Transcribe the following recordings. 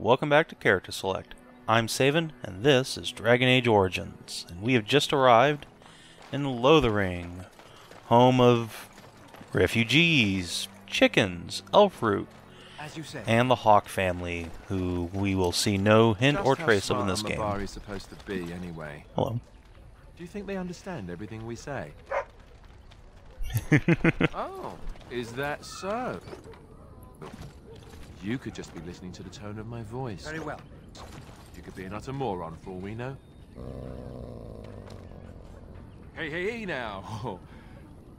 welcome back to Character Select. I'm Savin, and this is Dragon Age Origins, and we have just arrived in Lothering, home of refugees, chickens, elfroot, as you said, and the Hawk family, who we will see no hint or trace of in this game. How supposed to be, anyway? Hello. Do you think they understand everything we say? Oh, is that so? You could just be listening to the tone of my voice. Very well. You could be an utter moron for all we know. Hey now.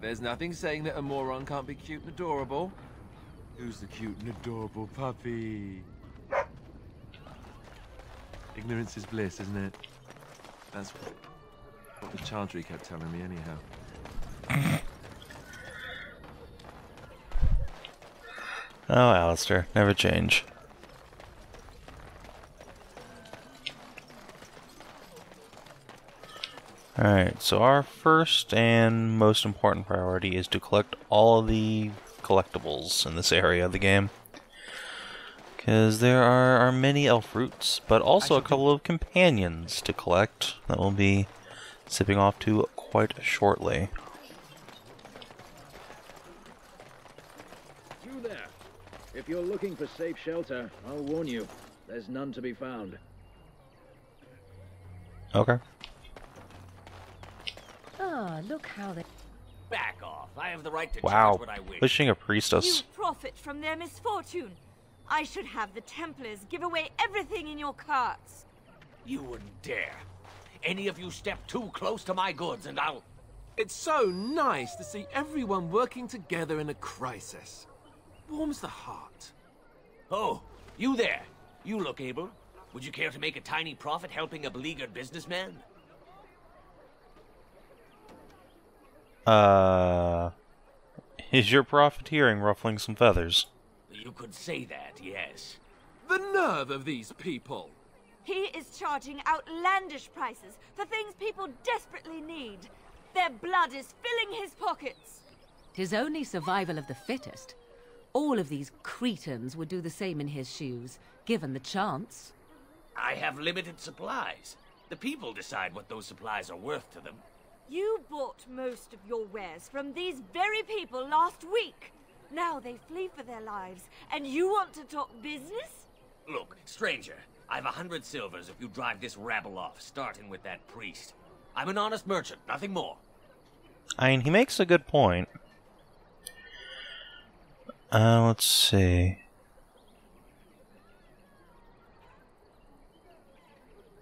There's nothing saying that a moron can't be cute and adorable. Who's the cute and adorable puppy? Ignorance is bliss, isn't it? That's what the Chantry kept telling me anyhow. Oh, Alistair, never change. Alright, so our first and most important priority is to collect all of the collectibles in this area of the game. Because there are many elf roots, but also a couple of companions to collect that we'll be zipping off to quite shortly. You there! If you're looking for safe shelter, I'll warn you, there's none to be found. Okay. Ah, look how they... Back off. I have the right to Wow, charge what I wish. pushing a priestess. You profit from their misfortune. I should have the Templars give away everything in your carts. You wouldn't dare. Any of you step too close to my goods and I'll... It's so nice to see everyone working together in a crisis. Warms the heart. Oh, you there. You look able. Would you care to make a tiny profit helping a beleaguered businessman? Is your profiteering ruffling some feathers? You could say that, yes. The nerve of these people! He is charging outlandish prices for things people desperately need. Their blood is filling his pockets. 'Tis only survival of the fittest. All of these cretins would do the same in his shoes, given the chance. I have limited supplies. The people decide what those supplies are worth to them. You bought most of your wares from these very people last week. Now they flee for their lives, and you want to talk business? Look, stranger, I've 100 silvers if you drive this rabble off, starting with that priest. I'm an honest merchant, nothing more. I mean, he makes a good point. Let's see.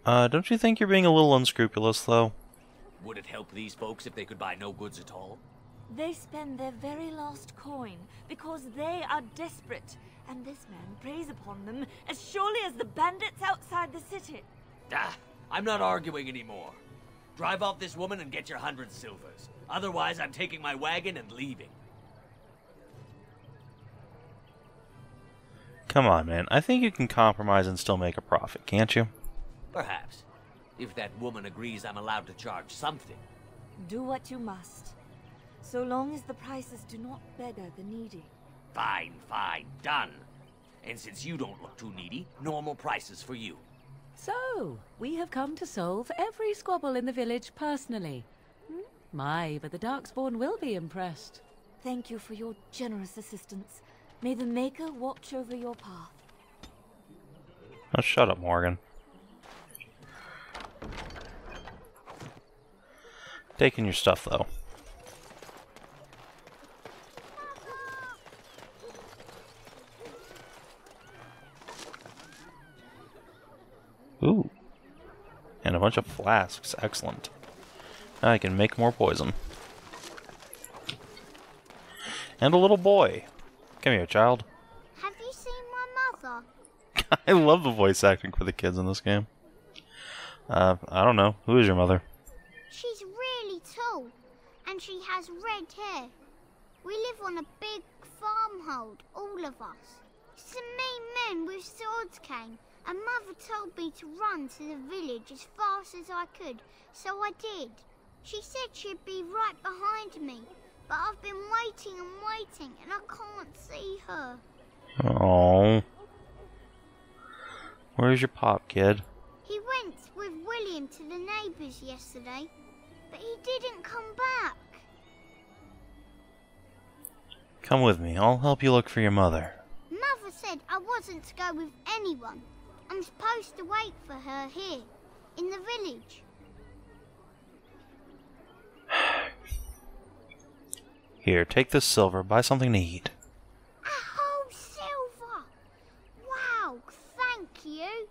Don't you think you're being a little unscrupulous, though? Would it help these folks if they could buy no goods at all? They spend their very last coin because they are desperate, and this man preys upon them as surely as the bandits outside the city. Ah, I'm not arguing anymore. Drive off this woman and get your 100 silvers. Otherwise, I'm taking my wagon and leaving. Come on, man. I think you can compromise and still make a profit, can't you? Perhaps. If that woman agrees I'm allowed to charge something. Do what you must, so long as the prices do not beggar the needy. Fine, done. And since you don't look too needy, normal prices for you. So, we have come to solve every squabble in the village personally. My, but the Darkspawn will be impressed. Thank you for your generous assistance. May the Maker watch over your path. Oh, shut up, Morgan. Taking your stuff, though. Ooh. And a bunch of flasks. Excellent. Now I can make more poison. And a little boy. Come here, child. Have you seen my mother? I love the voice acting for the kids in this game. I don't know. Who is your mother? She's really tall, and she has red hair. We live on a big farmhold, all of us. Some mean men with swords came, and Mother told me to run to the village as fast as I could, so I did. She said she'd be right behind me, but I've been waiting and waiting, and I can't see her. Oh. Where's your pop, kid? He went with William to the neighbours yesterday, but he didn't come back. Come with me. I'll help you look for your mother. Mother said I wasn't to go with anyone. I'm supposed to wait for her here, in the village. Here, take this silver. Buy something to eat. A whole silver! Wow, thank you.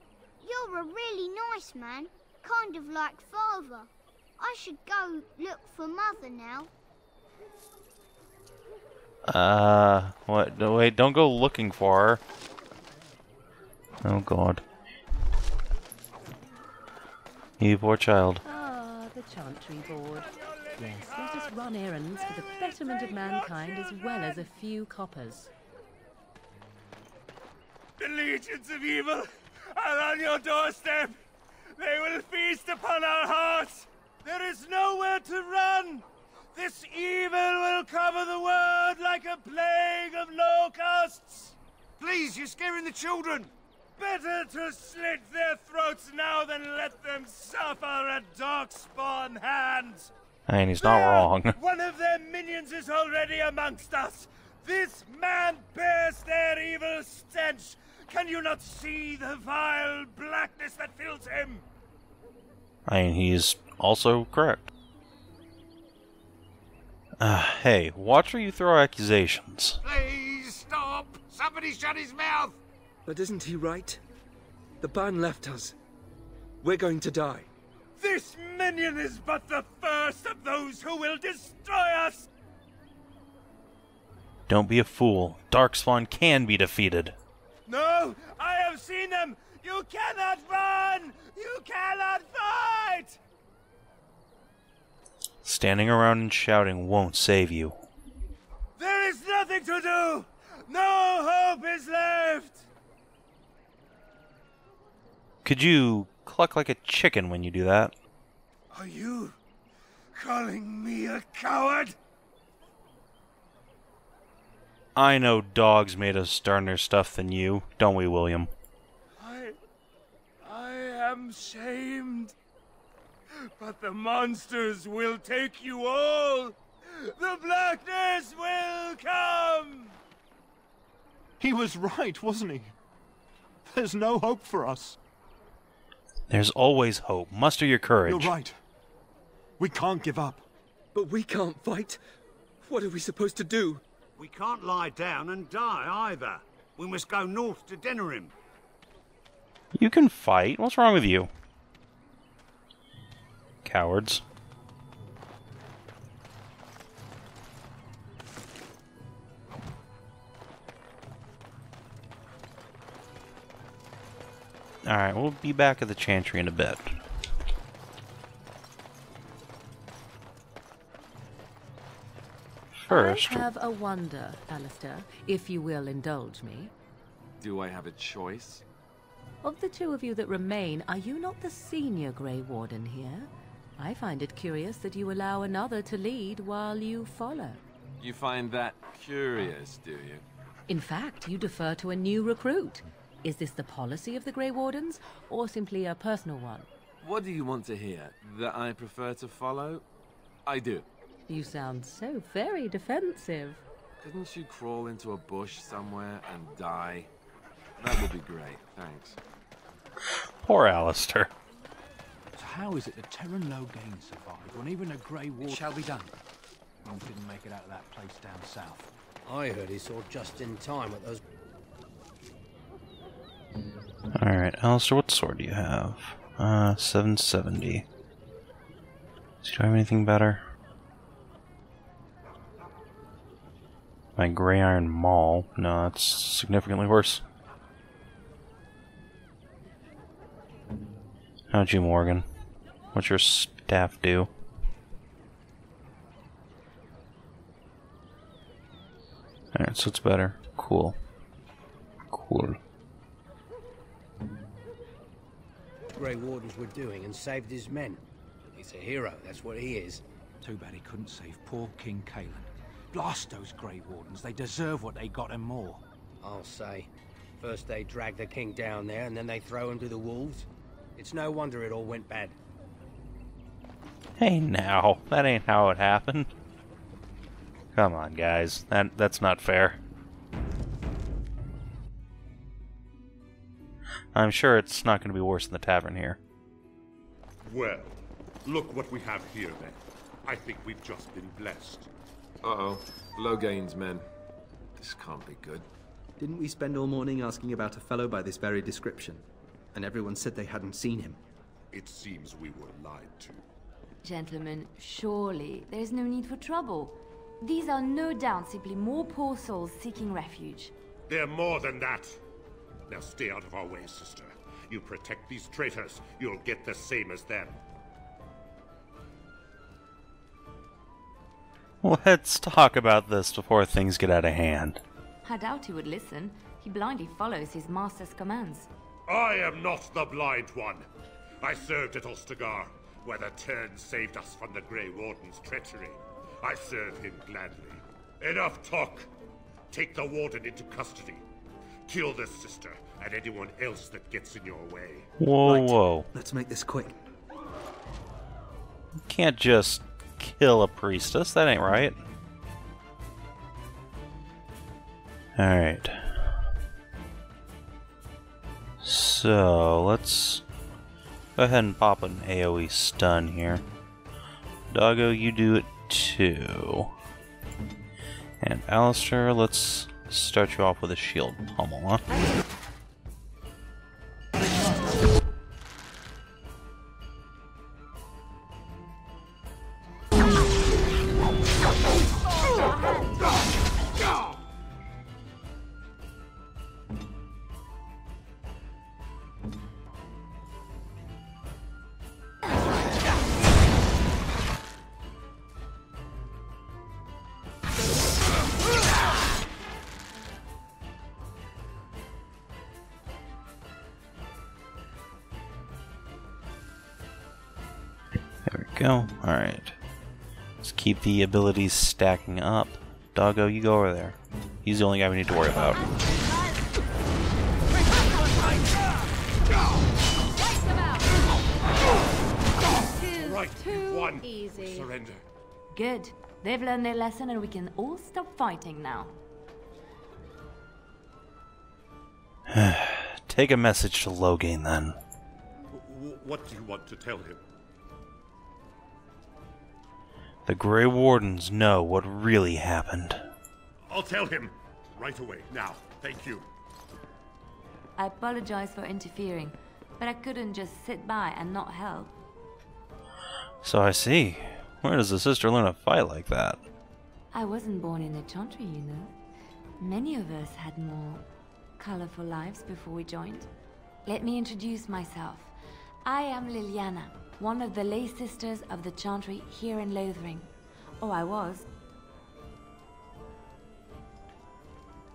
You're a really nice man, kind of like Father. I should go look for Mother now. What? No, wait, don't go looking for her. Oh, God. You poor child. Ah, the Chantry Board. Yes, let us run errands for the betterment of mankind as well as a few coppers. The legions of evil are on your doorstep. They will feast upon our hearts. There is nowhere to run. This evil will cover the world like a plague of locusts. Please, you're scaring the children. Better to slit their throats now than let them suffer at Darkspawn hands. And he's not wrong. One of their minions is already amongst us. This man bears their evil stench. Can you not see the vile blackness that fills him? I mean, he's also correct. Hey, watch where you throw accusations. Please stop. Somebody shut his mouth. But isn't he right? The ban left us. We're going to die. This minion is but the first of those who will destroy us! Don't be a fool. Darkspawn can be defeated. No! I have seen them! You cannot run! You cannot fight! Standing around and shouting won't save you. There is nothing to do! No hope is left! Could you cluck like a chicken when you do that? Are you calling me a coward? I know dogs made of sterner stuff than you, don't we, William? I am shamed. But the monsters will take you all. The blackness will come. He was right, wasn't he? There's no hope for us. There's always hope. Muster your courage. You're right. We can't give up. But we can't fight. What are we supposed to do? We can't lie down and die either. We must go north to dinner him. You can fight. What's wrong with you? Cowards. Alright, we'll be back at the Chantry in a bit. First, I have a wonder, Alistair, if you will indulge me. Do I have a choice? Of the two of you that remain, are you not the senior Grey Warden here? I find it curious that you allow another to lead while you follow. You find that curious, do you? In fact, you defer to a new recruit. Is this the policy of the Grey Wardens, or simply a personal one? What do you want to hear? That I prefer to follow? I do. You sound so very defensive. Couldn't you crawl into a bush somewhere and die? That would be great, thanks. poor Alistair. So how is it the Terran Logain survived when even a Grey Warden... It shall be done. Didn't make it out of that place down south? I heard he saw just in time at those... Alright, Alistair, what sword do you have? 770. Do I have anything better? My Grey Iron Maul. No, that's significantly worse. How'd you, Morgan? What's your staff do? Alright, so it's better. Cool. Cool. Grey Wardens were doing and saved his men. He's a hero, that's what he is. Too bad he couldn't save poor King Cousland. Blast those Grey Wardens, they deserve what they got and more. I'll say. First they drag the king down there, and then they throw him to the wolves. It's no wonder it all went bad. Hey now, that ain't how it happened. Come on, guys. That's not fair. I'm sure it's not going to be worse than the tavern here. Well, look what we have here, then. I think we've just been blessed. Uh-oh. Logain's men. This can't be good. Didn't we spend all morning asking about a fellow by this very description? And everyone said they hadn't seen him. It seems we were lied to. Gentlemen, surely there's no need for trouble. These are no doubt simply more poor souls seeking refuge. They're more than that. Now stay out of our way, sister. You protect these traitors, you'll get the same as them. Let's talk about this before things get out of hand. I doubt he would listen. He blindly follows his master's commands. I am not the blind one. I served at Ostagar, where the Turn saved us from the Grey Warden's treachery. I serve him gladly. Enough talk. Take the Warden into custody. Kill this sister and anyone else that gets in your way. Whoa, Right. whoa. Let's make this quick. You can't just kill a priestess, that ain't right. Alright. So, let's go ahead and pop an AoE stun here. Doggo, you do it too. And Alistair, let's start you off with a shield pummel, huh? There we go. Alright. Let's keep the abilities stacking up. Doggo, you go over there. He's the only guy we need to worry about. Right, you've won. Easy. Surrender. Good. They've learned their lesson and we can all stop fighting now. Take a message to Logain, then. What do you want to tell him? The Grey Wardens know what really happened. I'll tell him. Right away, now. Thank you. I apologize for interfering, but I couldn't just sit by and not help. So I see. Where does the sister learn to fight like that? I wasn't born in the Chantry, you know. Many of us had more colorful lives before we joined. Let me introduce myself. I am Liliana, one of the lay sisters of the Chantry here in Lothering. Oh, I was.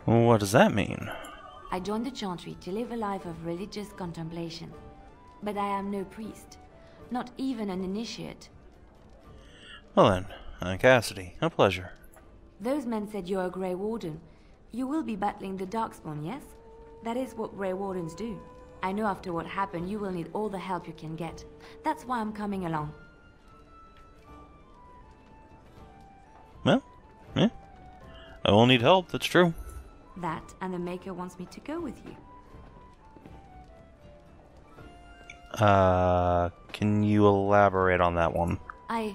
What does that mean? I joined the Chantry to live a life of religious contemplation. But I am no priest, not even an initiate. Well then, Cassidy, a pleasure. Those men said you're a Grey Warden. You will be battling the Darkspawn, yes? That is what Grey Wardens do. I know after what happened you will need all the help you can get. That's why I'm coming along. Well, yeah. I will need help, that's true. That and the Maker wants me to go with you. Can you elaborate on that one? I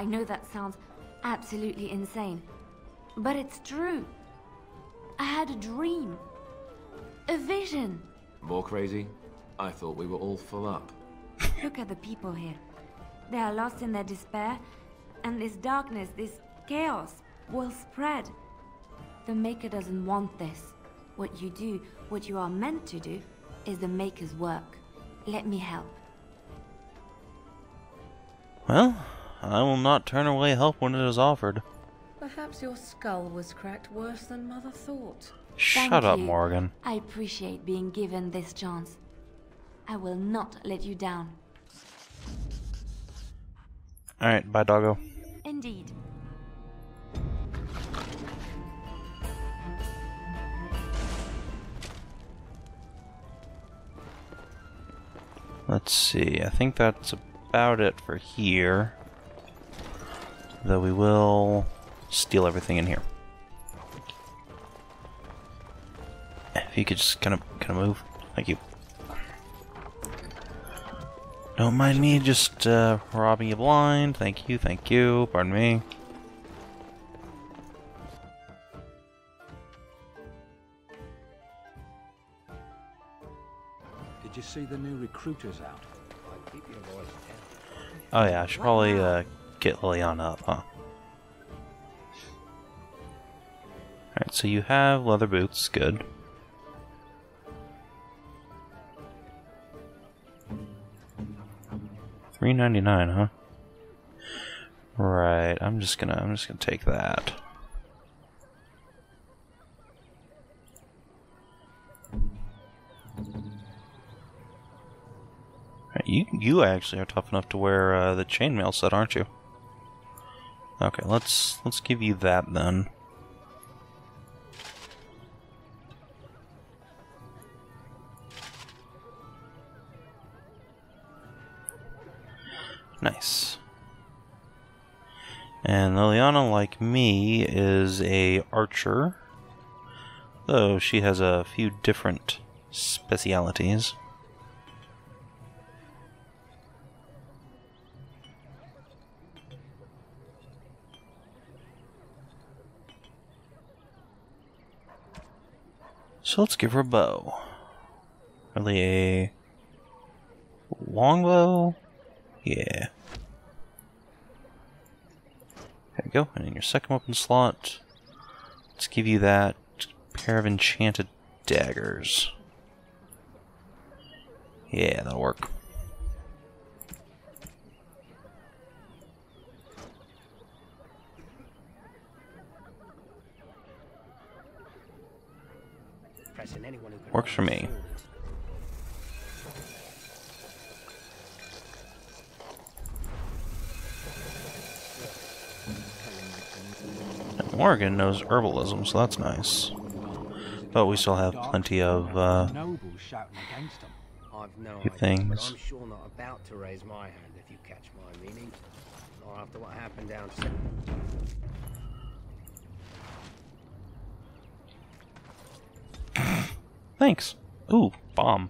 know that sounds absolutely insane, but it's true. I had a dream. A vision. More crazy? I thought we were all full up. Look at the people here. They are lost in their despair, and this darkness, this chaos, will spread. The Maker doesn't want this. What you do, what you are meant to do, is the Maker's work. Let me help. Well, I will not turn away help when it is offered. Perhaps your skull was cracked worse than Mother thought. Shut up, Morrigan. I appreciate being given this chance. I will not let you down. Alright, bye, doggo. Indeed. Let's see, I think that's about it for here. Though we will steal everything in here. If you could just kind of move. Thank you. Don't mind me just robbing you blind. Thank you, thank you. Pardon me. Did you see the new recruiters out? Keep your voice down. Oh yeah, I should probably get Liliana up, huh? Alright, so you have leather boots, good. $3.99, huh? Right, I'm just gonna take that. You actually are tough enough to wear the chainmail set, aren't you? Okay, let's give you that then. Nice. And Liliana, like me, is a archer, though she has a few different specialities. So let's give her a bow. Really a longbow? Yeah. There we go. And in your second weapon slot, let's give you that pair of enchanted daggers. Yeah, that'll work. Works for me. Morrigan knows herbalism, so that's nice. But we still have plenty of I've no good idea, things. but I'm sure not about to raise my hand if you catch my meaning. Not after what happened down south. Thanks. Ooh, bomb.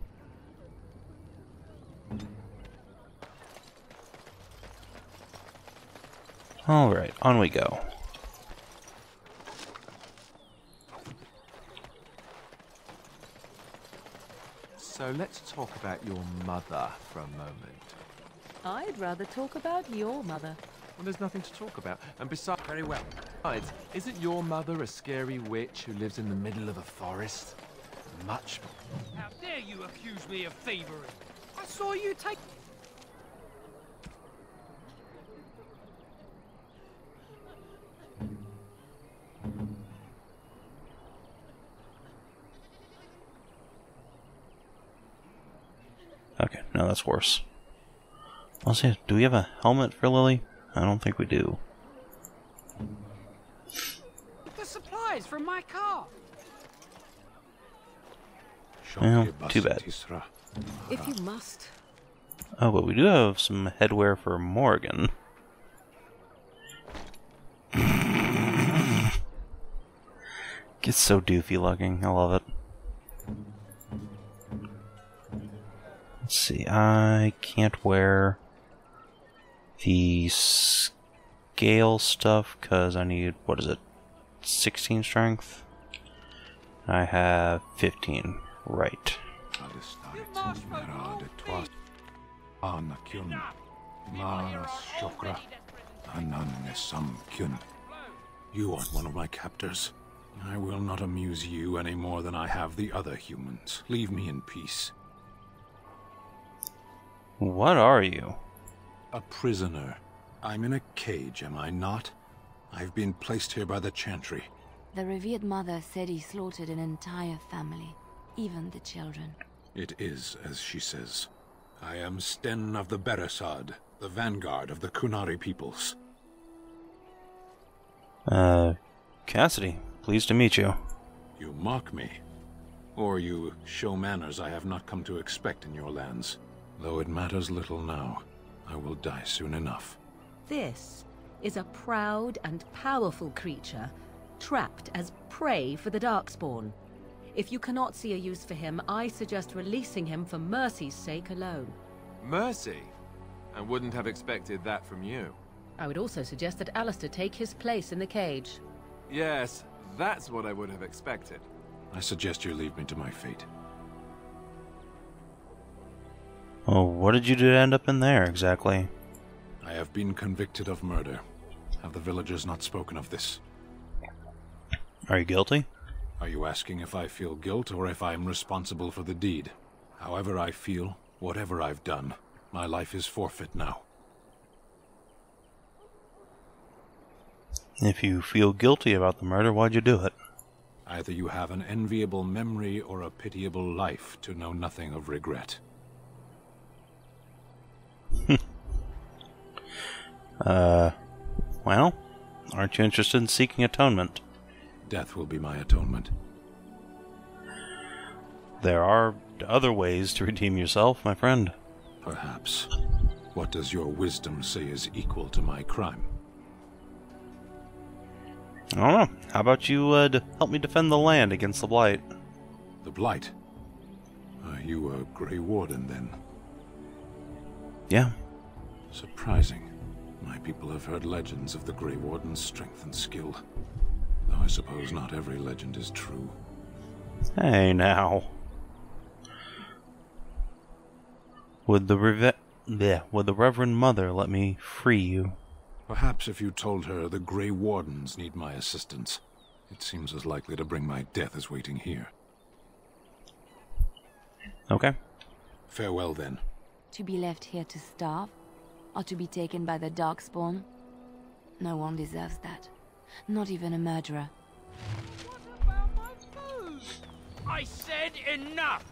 Alright, on we go. So let's talk about your mother for a moment. I'd rather talk about your mother. Well, there's nothing to talk about. And besides, very well. Besides, isn't your mother a scary witch who lives in the middle of a forest? Much. How dare you accuse me of thievery? I saw you take... Okay, no, that's worse. Let's see, do we have a helmet for Lily? I don't think we do. The supplies from my car. Well, too bad. If you must. Oh, but we do have some headwear for Morrigan. Gets so doofy looking. I love it. Let's see. I can't wear the scale stuff because I need, what is it, 16 strength? I have 15. Right. You aren't one of my captors. I will not amuse you any more than I have the other humans. Leave me in peace. What are you? A prisoner. I'm in a cage, am I not? I've been placed here by the Chantry. The revered mother said he slaughtered an entire family, even the children. It is as she says. I am Sten of the Beresad, the vanguard of the Kunari peoples. Cassidy, pleased to meet you. You mock me. Or you show manners I have not come to expect in your lands. Though it matters little now, I will die soon enough. This is a proud and powerful creature, trapped as prey for the Darkspawn. If you cannot see a use for him, I suggest releasing him for mercy's sake alone. Mercy? I wouldn't have expected that from you. I would also suggest that Alistair take his place in the cage. Yes, that's what I would have expected. I suggest you leave me to my fate. Oh, what did you do to end up in there, exactly? I have been convicted of murder. Have the villagers not spoken of this? Are you guilty? Are you asking if I feel guilt or if I am responsible for the deed? However I feel, whatever I've done, my life is forfeit now. If you feel guilty about the murder, why'd you do it? Either you have an enviable memory or a pitiable life to know nothing of regret. Well, aren't you interested in seeking atonement? Death will be my atonement. There are other ways to redeem yourself, my friend. Perhaps. What does your wisdom say is equal to my crime? I don't know. How about you help me defend the land against the Blight? The Blight? Are you a Grey Warden, then? Yeah. Surprising. My people have heard legends of the Grey Warden's strength and skill. Though I suppose not every legend is true. Hey, now. Would the Reverend Mother let me free you? Perhaps if you told her the Grey Wardens need my assistance. It seems as likely to bring my death as waiting here. Okay. Farewell, then. To be left here to starve? Or to be taken by the Darkspawn? No one deserves that. Not even a murderer. What about my food? I said enough!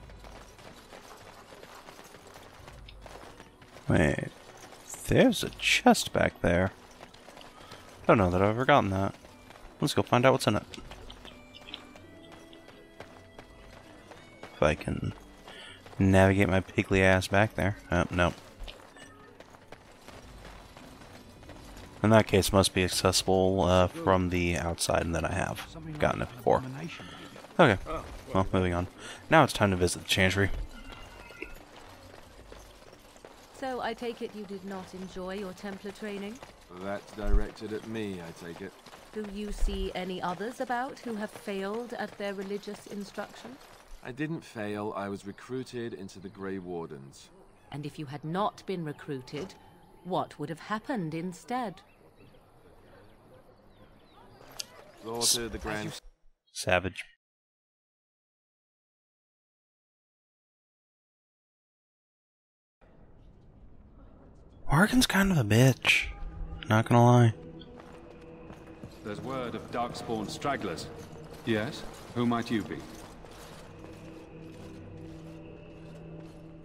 Wait. There's a chest back there. Don't know that I've ever gotten that. Let's go find out what's in it. If I can navigate my pigly ass back there. No. In that case, must be accessible from the outside, and then I have gotten it before. Okay, well, moving on. Now it's time to visit the Chantry. So I take it you did not enjoy your Templar training? That's directed at me, I take it. Do you see any others about who have failed at their religious instruction? I didn't fail, I was recruited into the Grey Wardens. And if you had not been recruited, what would have happened instead? Slaughter the Grand... Savage. Morrigan's kind of a bitch. Not gonna lie. There's word of Darkspawn stragglers. Yes? Who might you be?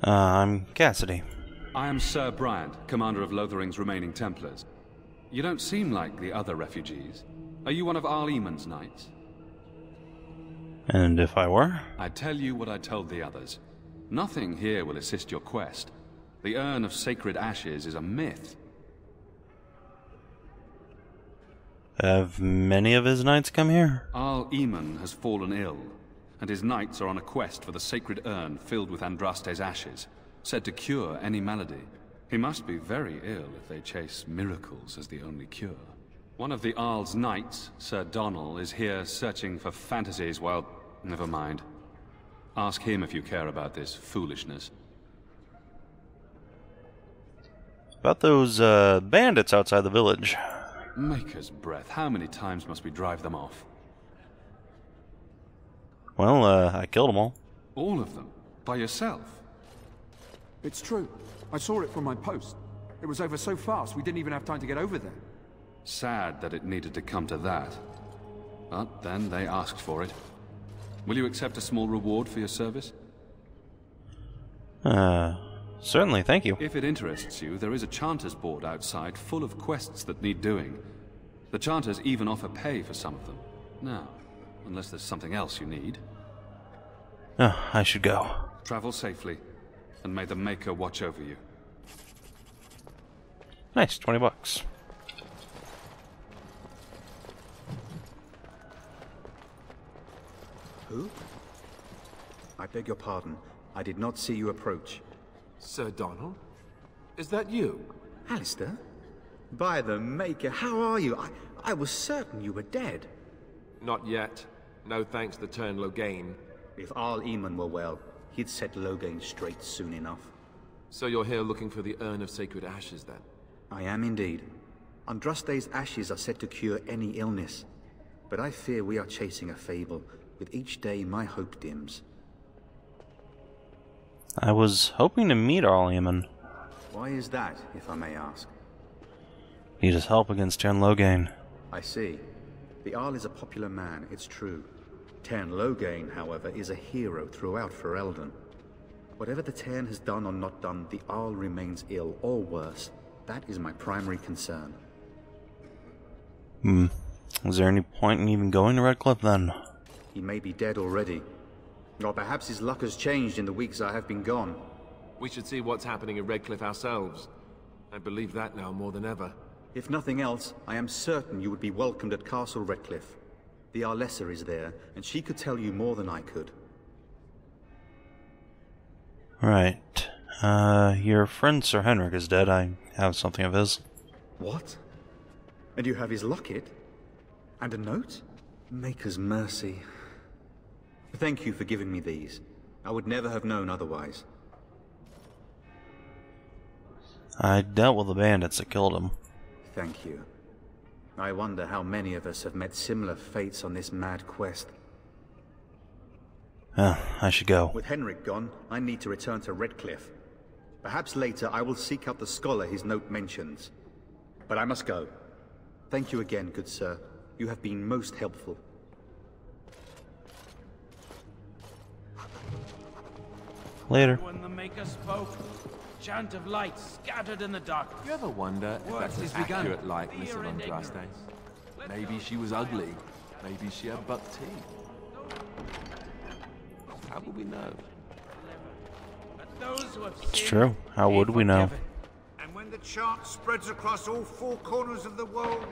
I'm Cassidy. I am Sir Bryant, commander of Lothering's remaining Templars. You don't seem like the other refugees. Are you one of Arl Eamon's knights? And if I were? I'd tell you what I told the others. Nothing here will assist your quest. The urn of sacred ashes is a myth. Have many of his knights come here? Arl Eamon has fallen ill, and his knights are on a quest for the sacred urn filled with Andraste's ashes, said to cure any malady. He must be very ill if they chase miracles as the only cure. One of the Arl's knights, Sir Donnell, is here searching for fantasies while... Never mind. Ask him if you care about this foolishness. About those, bandits outside the village. Maker's breath, how many times must we drive them off? Well, I killed them all. All of them? By yourself? It's true. I saw it from my post. It was over so fast, we didn't even have time to get over there. Sad that it needed to come to that. But then they asked for it. Will you accept a small reward for your service? Certainly, thank you. If it interests you, there is a Chanters board outside full of quests that need doing. The Chanters even offer pay for some of them. Now, unless there's something else you need. I should go. Travel safely. and may the Maker watch over you. Nice, 20 bucks. Who? I beg your pardon. I did not see you approach. Sir Donald? Is that you? Alistair? By the Maker, how are you? I was certain you were dead. Not yet. No thanks to Turn Logain. If Arl Eamon were well, he'd set Logain straight soon enough. So you're here looking for the Urn of Sacred Ashes, then? I am indeed. Andraste's ashes are said to cure any illness. But I fear we are chasing a fable. With each day, my hope dims. I was hoping to meet Arl Eamon. Why is that, if I may ask? Need his help against Turn Logain. I see. The Arl is a popular man, it's true. Turn Logain, however, is a hero throughout Ferelden. Whatever the Turn has done or not done, the Arl remains ill, or worse. That is my primary concern. Is there any point in even going to Redcliffe, then? He may be dead already. Or perhaps his luck has changed in the weeks I have been gone. We should see what's happening in Redcliffe ourselves. I believe that now more than ever. If nothing else, I am certain you would be welcomed at Castle Redcliffe. The Arlessa is there, and she could tell you more than I could. Right. Your friend Sir Henrik is dead. I have something of his. What? And you have his locket? And a note? Maker's mercy. Thank you for giving me these. I would never have known otherwise. I dealt with the bandits that killed him. Thank you. I wonder how many of us have met similar fates on this mad quest. I should go. With Henrik gone, I need to return to Redcliffe. Perhaps later I will seek out the scholar his note mentions. But I must go. Thank you again, good sir. You have been most helpful. Later. When the Maker spoke, chant of light scattered in the dark. You ever wonder if that's an accurate likeness of Andraste's? Maybe she was ugly. Maybe she had buck teeth. How would we know? It's true. How would we know? And when the chant spreads across all four corners of the world,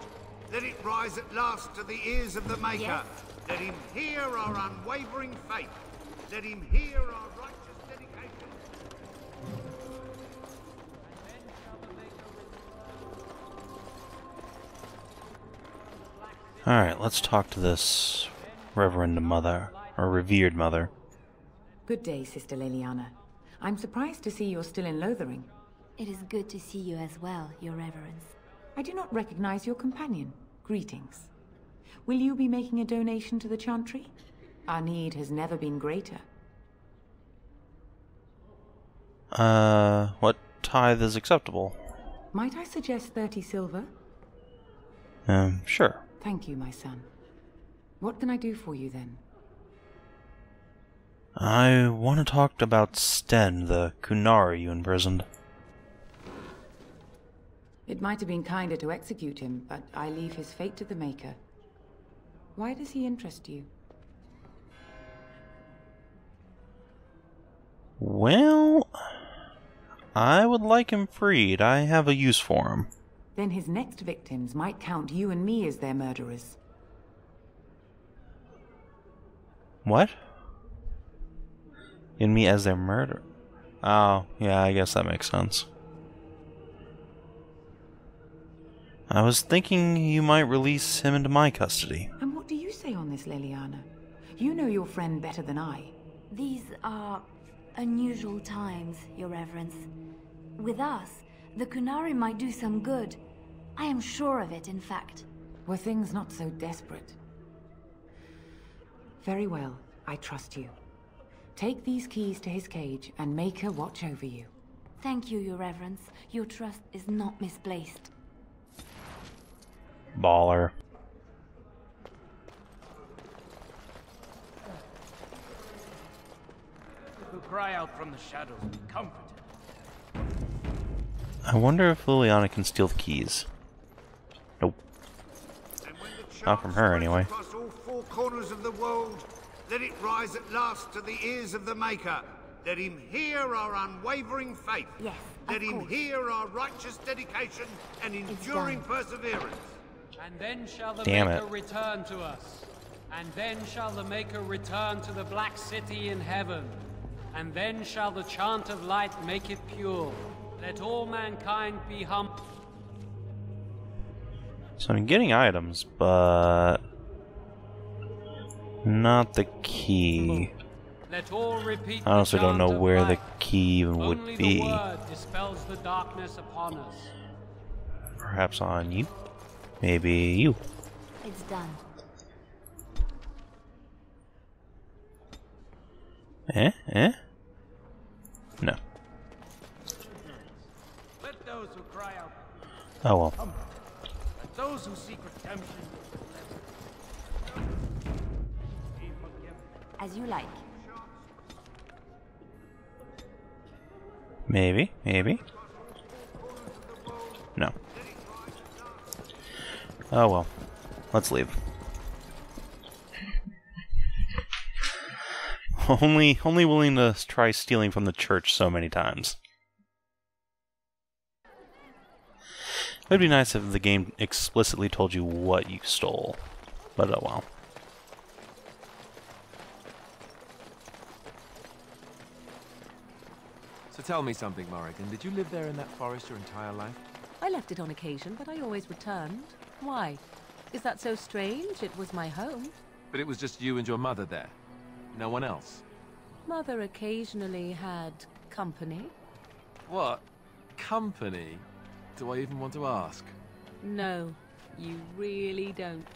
let it rise at last to the ears of the Maker. Yes. Let him hear our unwavering faith. Let him hear our righteous dedication. Alright, let's talk to this Reverend Mother, or Revered Mother. Good day, Sister Liliana. I'm surprised to see you're still in Lothering. It is good to see you as well, Your Reverence. I do not recognize your companion. Greetings. Will you be making a donation to the Chantry? Our need has never been greater. What tithe is acceptable? Might I suggest 30 silver? Sure. Thank you, my son. What can I do for you, then? I want to talk about Sten, the Kunari you imprisoned. It might have been kinder to execute him, but I leave his fate to the Maker. Why does he interest you? Well, I would like him freed. I have a use for him. Then his next victims might count you and me as their murderers. What? In me as their murderer? Oh, yeah, I guess that makes sense. I was thinking you might release him into my custody. And what do you say on this, Liliana? You know your friend better than I. These are unusual times, Your Reverence. With us, the Kunari might do some good. I am sure of it, in fact. Were things not so desperate? Very well, I trust you. Take these keys to his cage and make her watch over you. Thank you, Your Reverence. Your trust is not misplaced. Baller. Who cry out from the shadows, be comforted. I wonder if Liliana can steal the keys. Nope. Not from her, anyway. Across all four corners of the world, let it rise at last to the ears of the Maker. Let him hear our unwavering faith. Yes, Let him hear our righteous dedication and enduring perseverance. And then shall the Damn Maker it. return to us. And then shall the Maker return to the Black City in heaven. And then shall the chant of light make it pure. Let all mankind be humble. So I'm getting items, but not the key. Let all repeat I honestly don't know where the key even would Only be. the word dispels the darkness upon us. Perhaps on you? Maybe you. It's done. Eh? No. Let those who cry out. Oh well. Let those who seek redemption. Be forgiven. As you like. Maybe. No. Oh well. Let's leave. Only willing to try stealing from the church so many times. It would be nice if the game explicitly told you what you stole. But oh well. So tell me something, Morrigan. Did you live there in that forest your entire life? I left it on occasion, but I always returned. Why? Is that so strange? It was my home. But it was just you and your mother there. No one else. Mother occasionally had company. What? Company? Do I even want to ask? No, you really don't.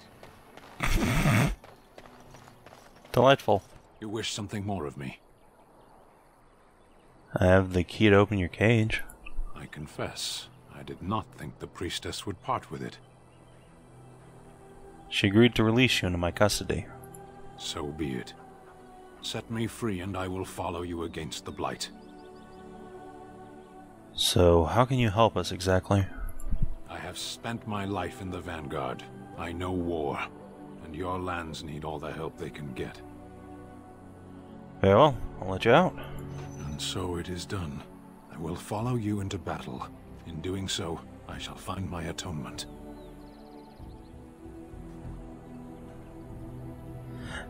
Delightful. You wish something more of me? I have the key to open your cage. I confess, I did not think the priestess would part with it. She agreed to release you into my custody. So be it. Set me free and I will follow you against the Blight. So, how can you help us exactly? I have spent my life in the Vanguard. I know war, and your lands need all the help they can get. Very well, I'll let you out. And so it is done. I will follow you into battle. In doing so, I shall find my atonement.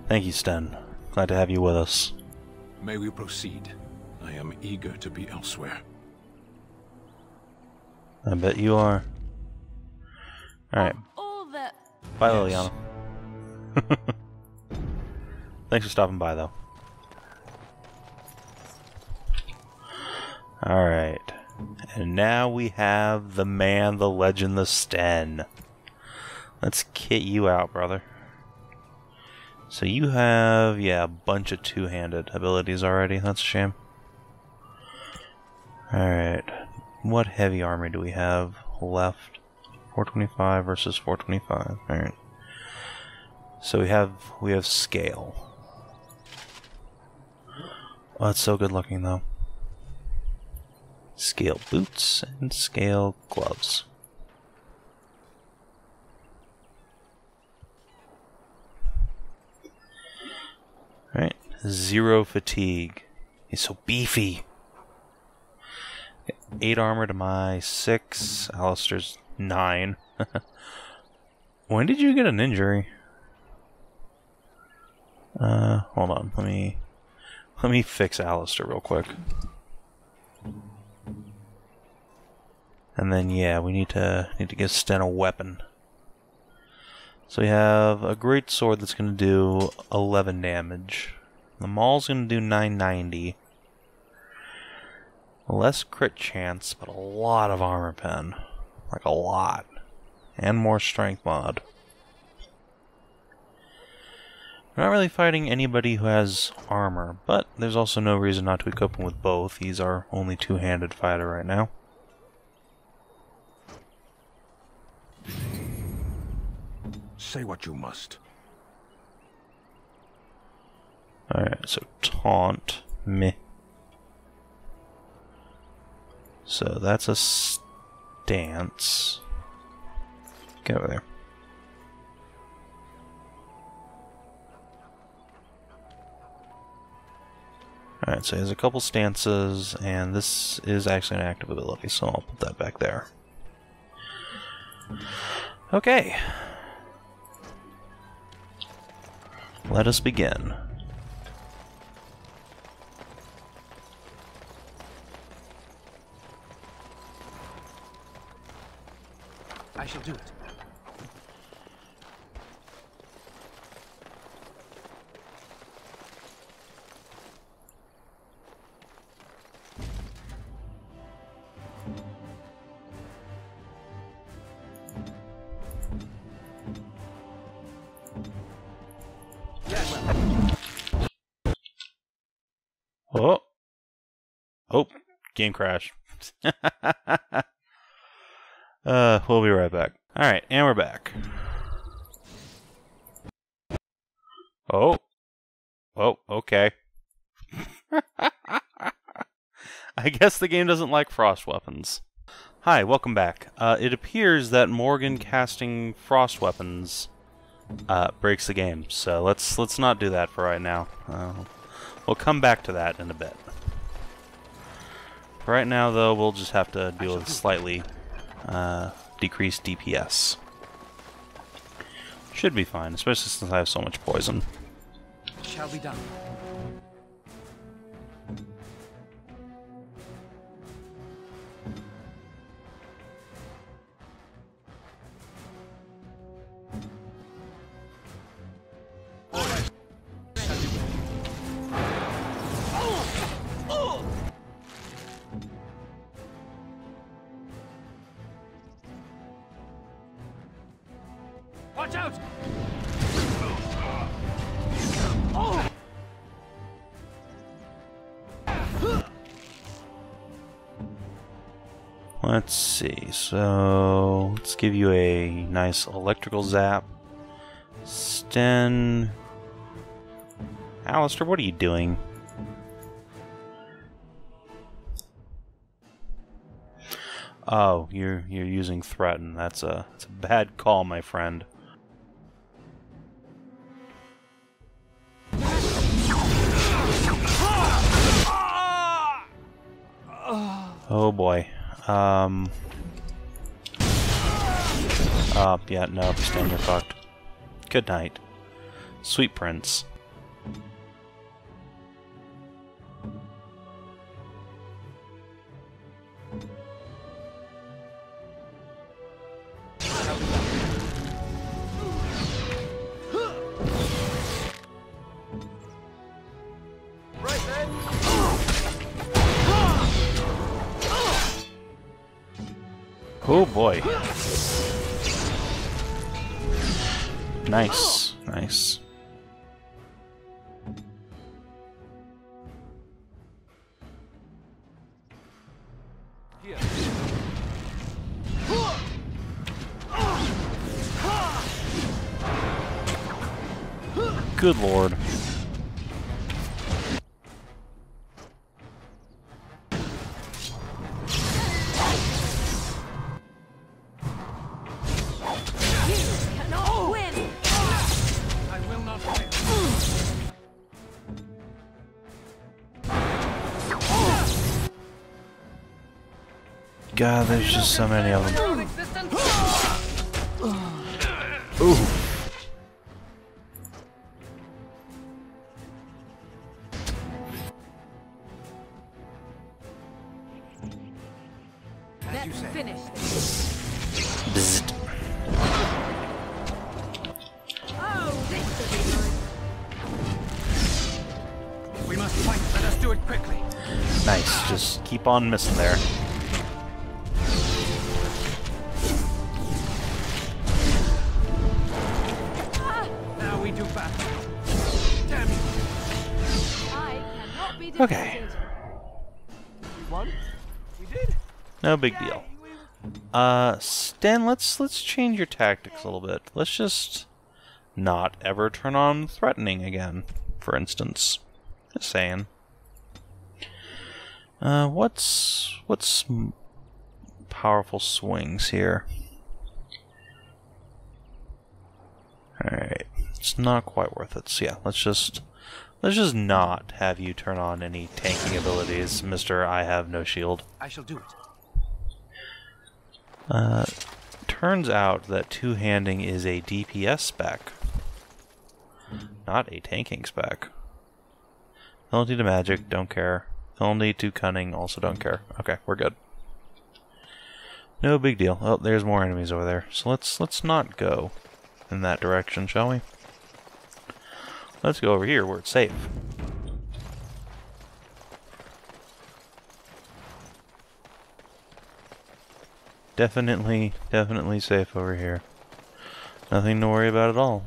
Thank you, Sten. Glad to have you with us. May we proceed? I am eager to be elsewhere. I bet you are. Alright. Bye, Liliana. Thanks for stopping by, though. Alright. And now we have the man, the legend, the Sten. Let's kit you out, brother. So you have, yeah, a bunch of two-handed abilities already. That's a shame. Alright. What heavy armor do we have left? 425 versus 425. Alright. So we have scale. Oh, that's so good looking though. Scale boots and scale gloves. Alright. 0 fatigue. He's so beefy. 8 armor to my 6. Alistair's 9. When did you get an injury? Hold on. Let me fix Alistair real quick. And then yeah, we need to give Sten a weapon. So we have a great sword that's going to do 11 damage. The maul's going to do 990. Less crit chance, but a lot of armor pen. Like a lot. And more strength mod. We're not really fighting anybody who has armor, but there's also no reason not to equip him with both. He's our only two-handed fighter right now. Say what you must. Alright, so taunt. Meh. So that's a stance. Get over there. Alright, so he has a couple stances, and this is actually an active ability, so I'll put that back there. Okay. Let us begin. I shall do it. Oh. Oh, game crash. We'll be right back. Alright, and we're back. Oh. Oh, okay. I guess the game doesn't like frost weapons. Hi, welcome back. It appears that Morrigan casting frost weapons breaks the game, so let's not do that for right now. We'll come back to that in a bit. For right now, though, we'll just have to deal with slightly decreased DPS. Should be fine, especially since I have so much poison. Shall be done. Watch out! Let's see, so let's give you a nice electrical zap. Sten... Alistair, what are you doing? Oh, you're using Threaten. That's a bad call, my friend. Oh boy. Yeah, no, Stan, you're fucked. Good night. Sweet prince. Oh boy. Nice, nice. Good lord. God, there's just so many of them. Ooh. Let's finish Bzzzt. Oh, this could be good. We must fight. Let us do it quickly. Nice, just keep on missing there. Now we do battle. Damn you. I cannot be Okay. defeated. We won? We did? No big deal. Sten, let's change your tactics a little bit. Let's just not ever turn on threatening again, for instance. Just saying. What's powerful swings here? Alright, it's not quite worth it. So yeah, let's Let's just not have you turn on any tanking abilities, Mr. I have no shield. I shall do it. Turns out that two-handing is a DPS spec, not a tanking spec. Penalty to magic, don't care. Penalty to cunning, also don't care. Okay, we're good. No big deal. Oh, there's more enemies over there. So let's not go in that direction, shall we? Let's go over here where it's safe. Definitely safe over here. Nothing to worry about at all.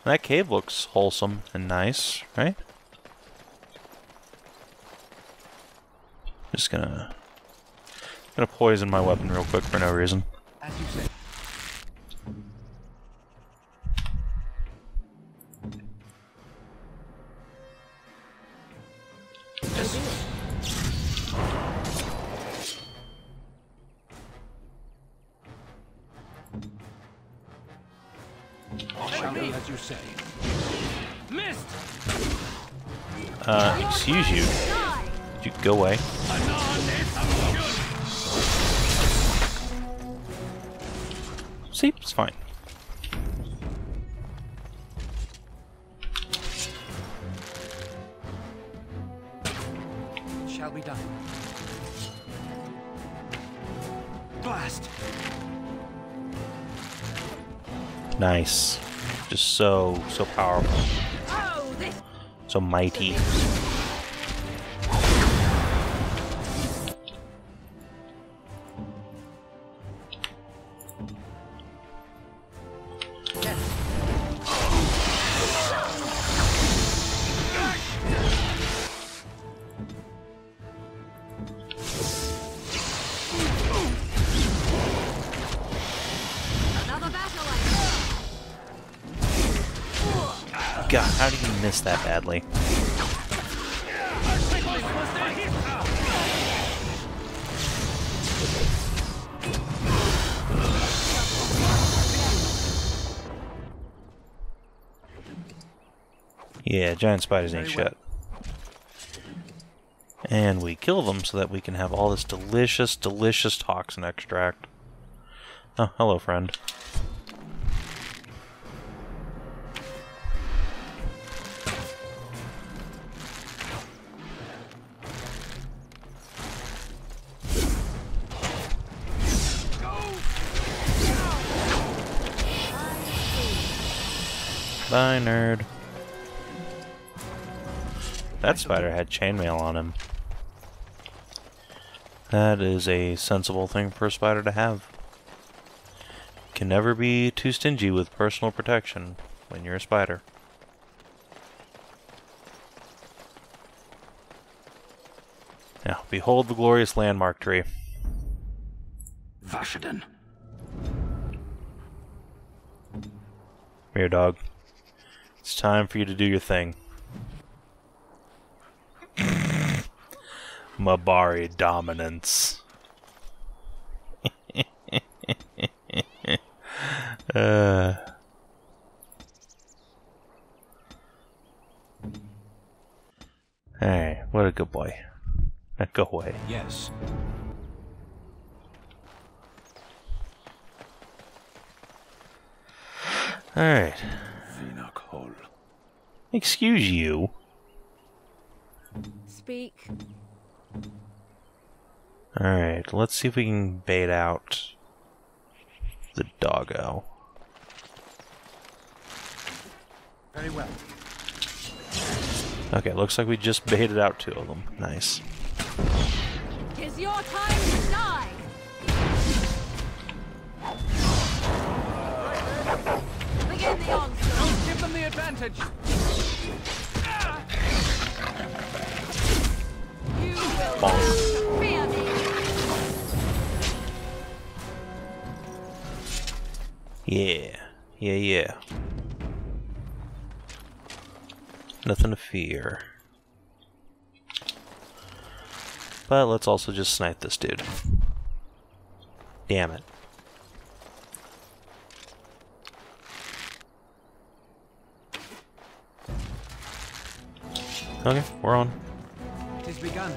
That cave looks wholesome and nice, right? Just gonna poison my weapon real quick for no reason. As you say. As you say. Missed. Excuse you. Could you go away? See, it's fine. Shall be done. Blast. Nice. Just so powerful. So mighty. God, how did you miss that badly? Yeah, giant spiders ain't shit. And we kill them so that we can have all this delicious, delicious toxin extract. Oh, hello, friend. Bye, nerd. That spider had chainmail on him. That is a sensible thing for a spider to have. You can never be too stingy with personal protection when you're a spider. Now, behold the glorious landmark tree. Vashaden. Here, dog. It's time for you to do your thing. Mabari dominance. Hey, what a good boy. Now go away. Yes. Alright. Excuse you. Speak. Alright, let's see if we can bait out the doggo. Very well. Okay, looks like we just baited out two of them. Nice. Tis your time to die. Begin the onslaught. Don't give them the advantage. You will learn to fear me. Yeah. Yeah. Nothing to fear. But let's also just snipe this dude. Damn it. Okay, we're on. It is begun.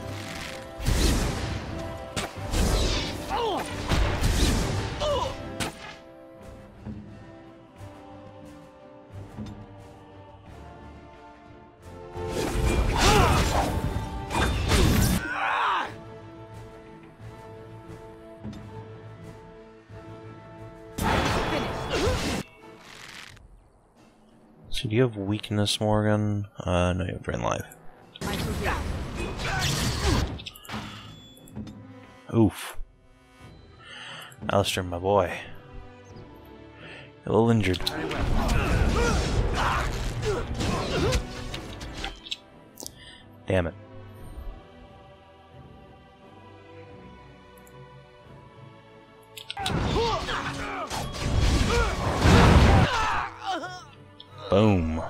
So do you have weakness, Morgan? No, you have drain life. Oof. Alistair, my boy. You're a little injured. Damn it. Boom.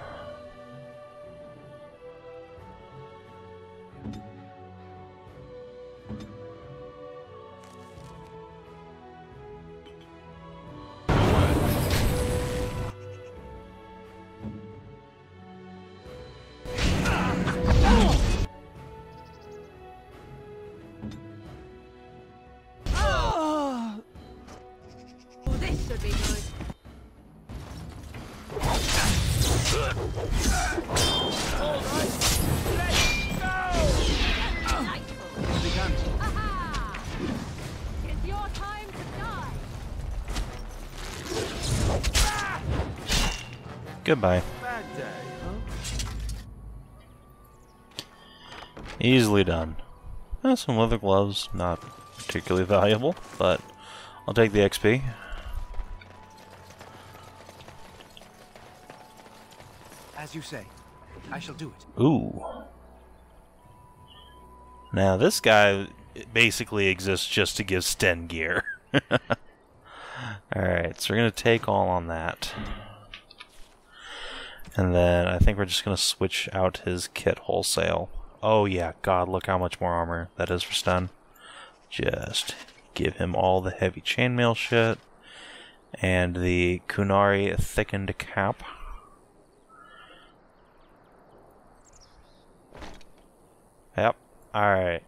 This should be good. It's your time to die. Goodbye. Bad day, huh? Easily done. Some leather gloves, not particularly valuable, but I'll take the XP. As you say, I shall do it. Ooh. Now this guy basically exists just to give Sten gear. Alright, so we're going to take all on that. And then I think we're just going to switch out his kit wholesale. Oh yeah, god, look how much more armor that is for Sten. Just give him all the heavy chainmail shit. And the Kunari thickened cap. Yep. Alright.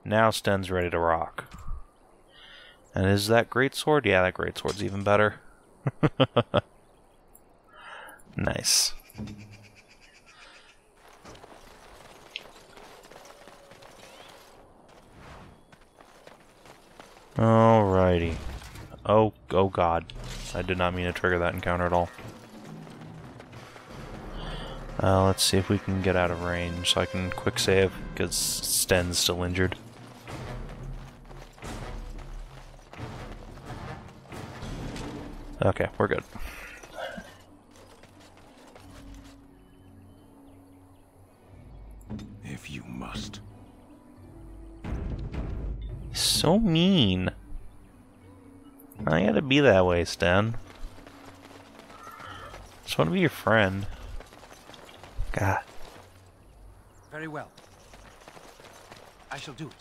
Now Sten's ready to rock. And is that greatsword? Yeah, that greatsword's even better. Nice. Alrighty. Oh god. I did not mean to trigger that encounter at all. Let's see if we can get out of range so I can quick save, because Sten's still injured. Okay, we're good. If you must. So mean. I gotta be that way, Sten. Just want to be your friend. God. Very well. I shall do it.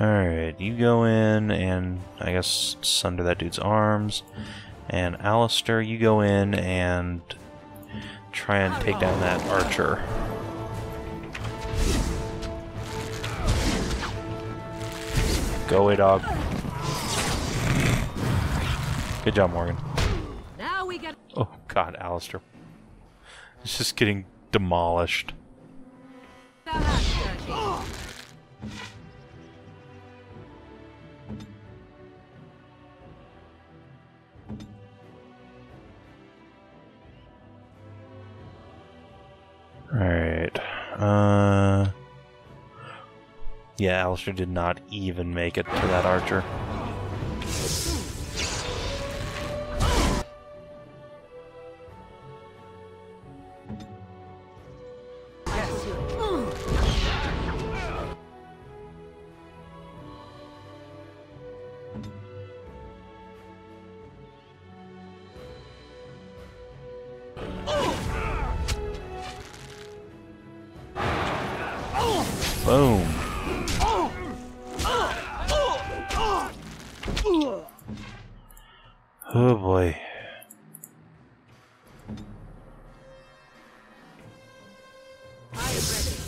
Alright, you go in and I guess sunder that dude's arms. And Alistair, you go in and try and take down that archer. Go away, dog. Good job, Morgan. Now we get. Oh god, Alistair. It's just getting demolished. Alright. Yeah, Alistair did not even make it to that archer. Boom. Oh boy. I am ready.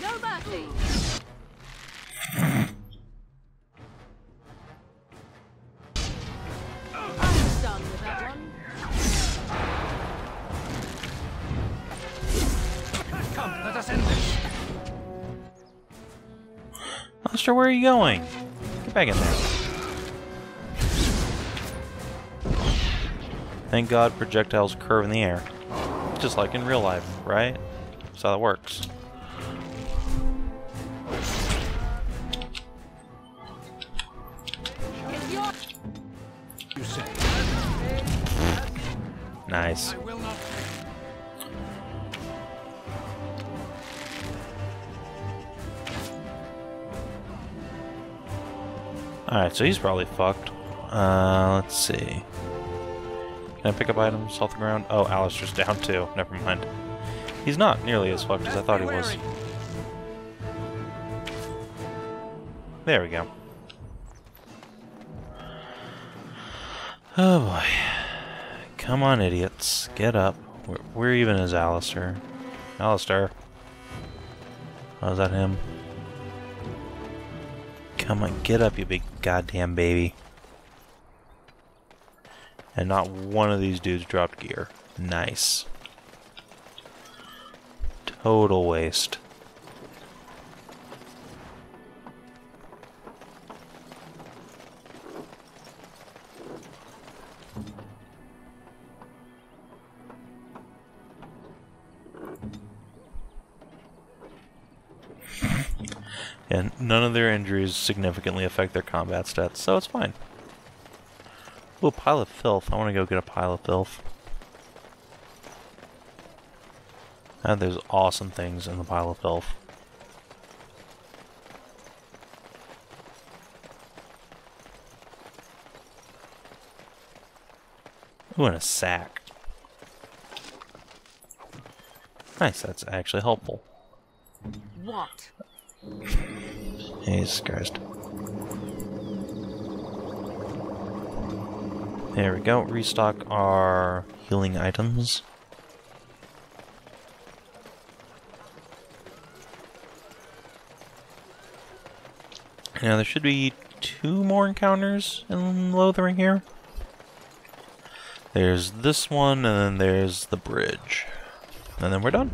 No mercy. I'm done with that one. Come, let us end this. Alistair, where are you going? Get back in there. Thank God projectiles curve in the air. Just like in real life, right? That's how that works. You say. Nice. I will not. Alright, so he's probably fucked. Let's see. Can I pick up items off the ground? Oh, Alistair's down too. Never mind. He's not nearly as fucked as I thought he was. There we go. Oh boy. Come on, idiots. Get up. Where even is Alistair? Alistair. Oh, is that him? Come on, get up, you big goddamn baby. And not one of these dudes dropped gear. Nice. Total waste. And none of their injuries significantly affect their combat stats, so it's fine. Ooh, a pile of filth. I want to go get a pile of filth. And there's awesome things in the pile of filth. Ooh, and a sack. Nice, that's actually helpful. What? Jesus Christ. There we go. Restock our healing items. Now there should be 2 more encounters in Lothering here. There's this one, and then there's the bridge. And then we're done.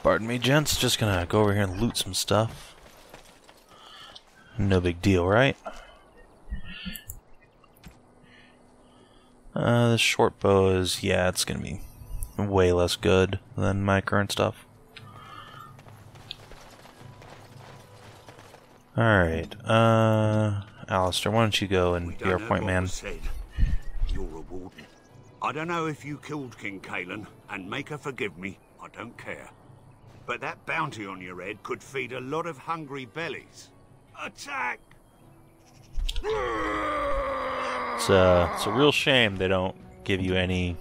Pardon me, gents. Just gonna go over here and loot some stuff. No big deal, right? This short bow is, yeah, it's gonna be way less good than my current stuff. Alright, Alistair, why don't you go and be our point man? You're a warden. I don't know if you killed King Cousland, and make her forgive me, I don't care. But that bounty on your head could feed a lot of hungry bellies. Attack! It's a real shame they don't give you any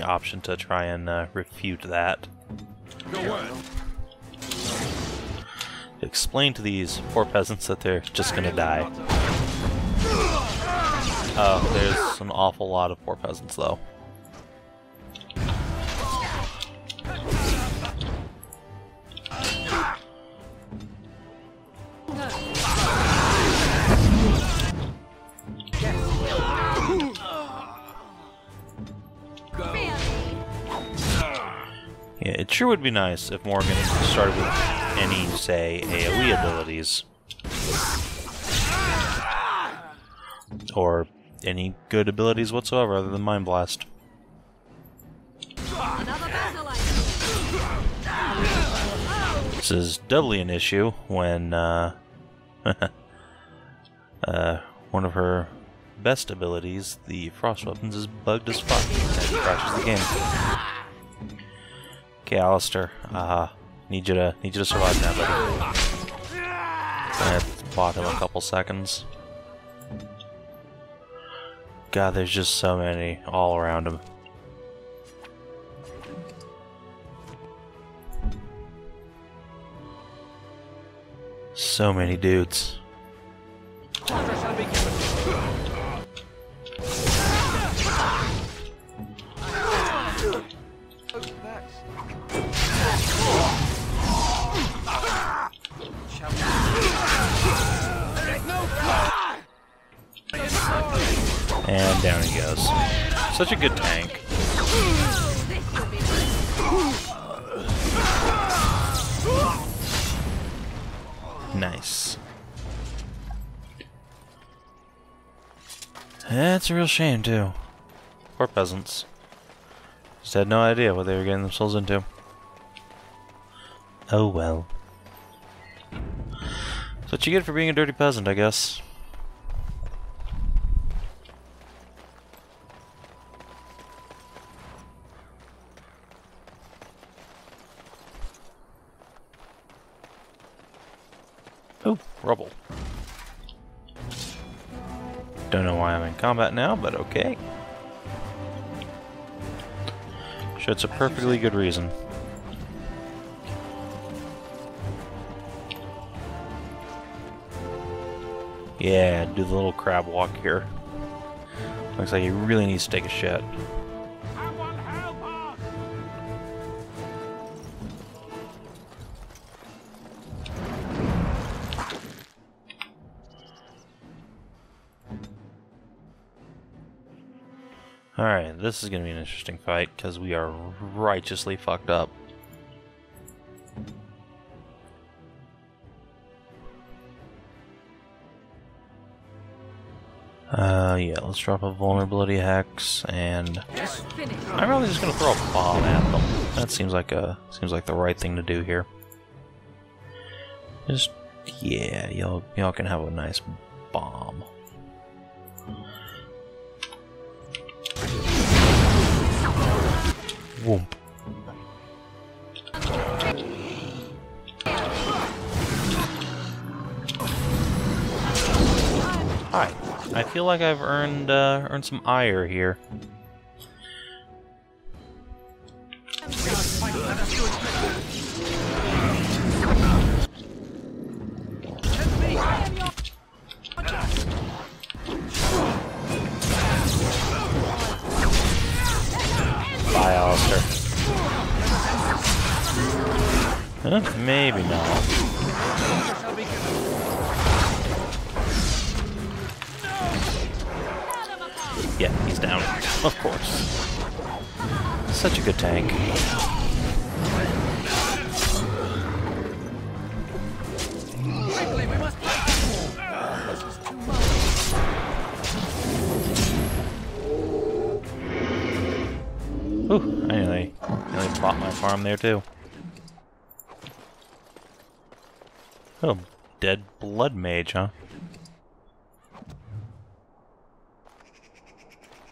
option to try and refute that. Your word. Explain to these poor peasants that they're just gonna die. Oh, there's an awful lot of poor peasants though. Yeah, it sure would be nice if Morrigan started with any, say, AoE abilities. Or any good abilities whatsoever other than Mind Blast. This is doubly an issue when one of her best abilities, the Frost Weapons, is bugged as fuck and crashes the game. Okay, Alistair, need you to survive now, buddy. I bought him a couple seconds. God, there's just so many all around him. So many dudes. And down he goes. Such a good tank. Nice. That's a real shame, too. Poor peasants. Just had no idea what they were getting themselves into. Oh well. That's what you get for being a dirty peasant, I guess. Oh, rubble. Don't know why I'm in combat now, but okay. Sure, it's a perfectly good reason. Yeah, do the little crab walk here. Looks like he really needs to take a shit. Alright, this is going to be an interesting fight, because we are righteously fucked up. Yeah, let's drop a vulnerability hex, and I'm really just going to throw a bomb at them. That seems like the right thing to do here. Just, yeah, y'all can have a nice bomb. Whoomp. Hi. I feel like I've earned some ire here. Bye, Alistair. Huh? Maybe not. Yeah, he's down. Of course. Such a good tank. Ooh, I nearly bought my farm there too. Oh, dead blood mage, huh?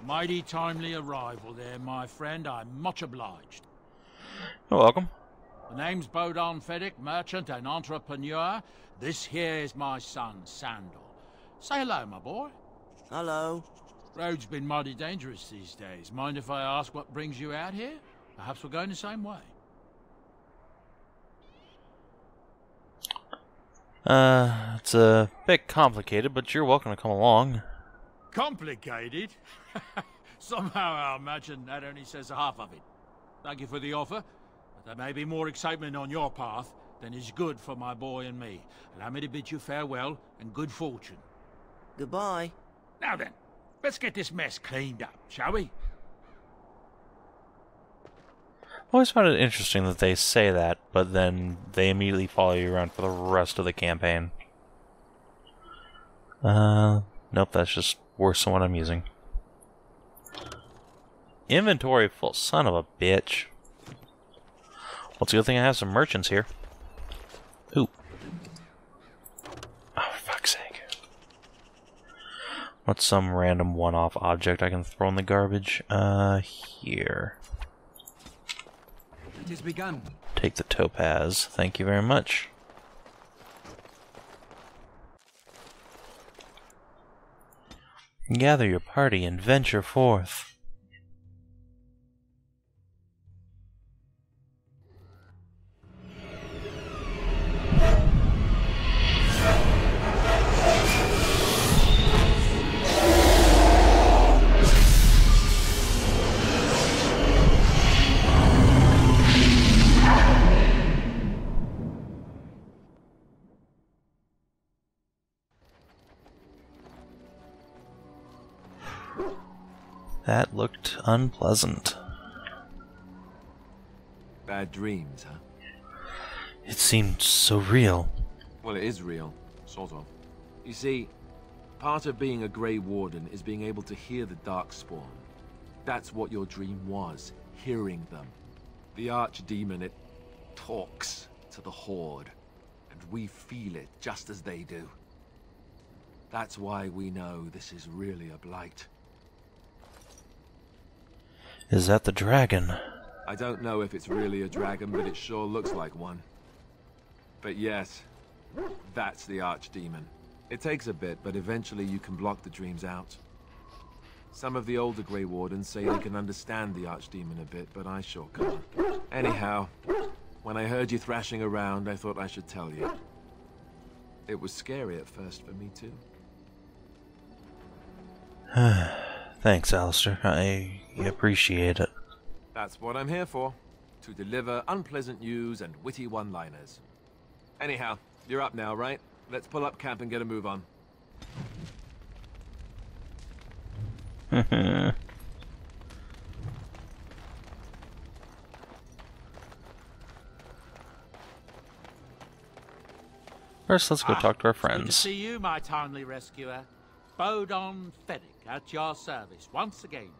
Mighty timely arrival there, my friend. I'm much obliged. You're welcome. The name's Bodon Fedek, merchant and entrepreneur. This here is my son, Sandal. Say hello, my boy. Hello. Road's been mighty dangerous these days. Mind if I ask what brings you out here? Perhaps we're going the same way. It's a bit complicated, but you're welcome to come along. Complicated? Somehow I imagine that only says half of it. Thank you for the offer, but there may be more excitement on your path than is good for my boy and me. Allow me to bid you farewell and good fortune. Goodbye. Now then, let's get this mess cleaned up, shall we? I always found it interesting that they say that, but then they immediately follow you around for the rest of the campaign. Nope, that's just worse than what I'm using. Inventory full, son of a bitch. Well, it's a good thing I have some merchants here. Ooh. Oh, for fuck's sake. What's some random one-off object I can throw in the garbage? Here. It has begun. Take the topaz. Thank you very much. Gather your party and venture forth. That looked unpleasant. Bad dreams, huh? It seemed so real. Well, it is real, sort of. You see, part of being a Grey Warden is being able to hear the Darkspawn. That's what your dream was, hearing them. The Archdemon, it talks to the Horde, and we feel it just as they do. That's why we know this is really a blight. Is that the dragon? I don't know if it's really a dragon, but it sure looks like one. But yes, that's the Archdemon. It takes a bit, but eventually you can block the dreams out. Some of the older Grey Wardens say they can understand the Archdemon a bit, but I sure can't. Anyhow, when I heard you thrashing around, I thought I should tell you. It was scary at first for me, too. Thanks, Alistair. I appreciate it. That's what I'm here for. To deliver unpleasant news and witty one-liners. Anyhow, you're up now, right? Let's pull up camp and get a move on. First, let's go talk to our friends. Good to see you, my timely rescuer. Bodon Fennick, at your service, once again.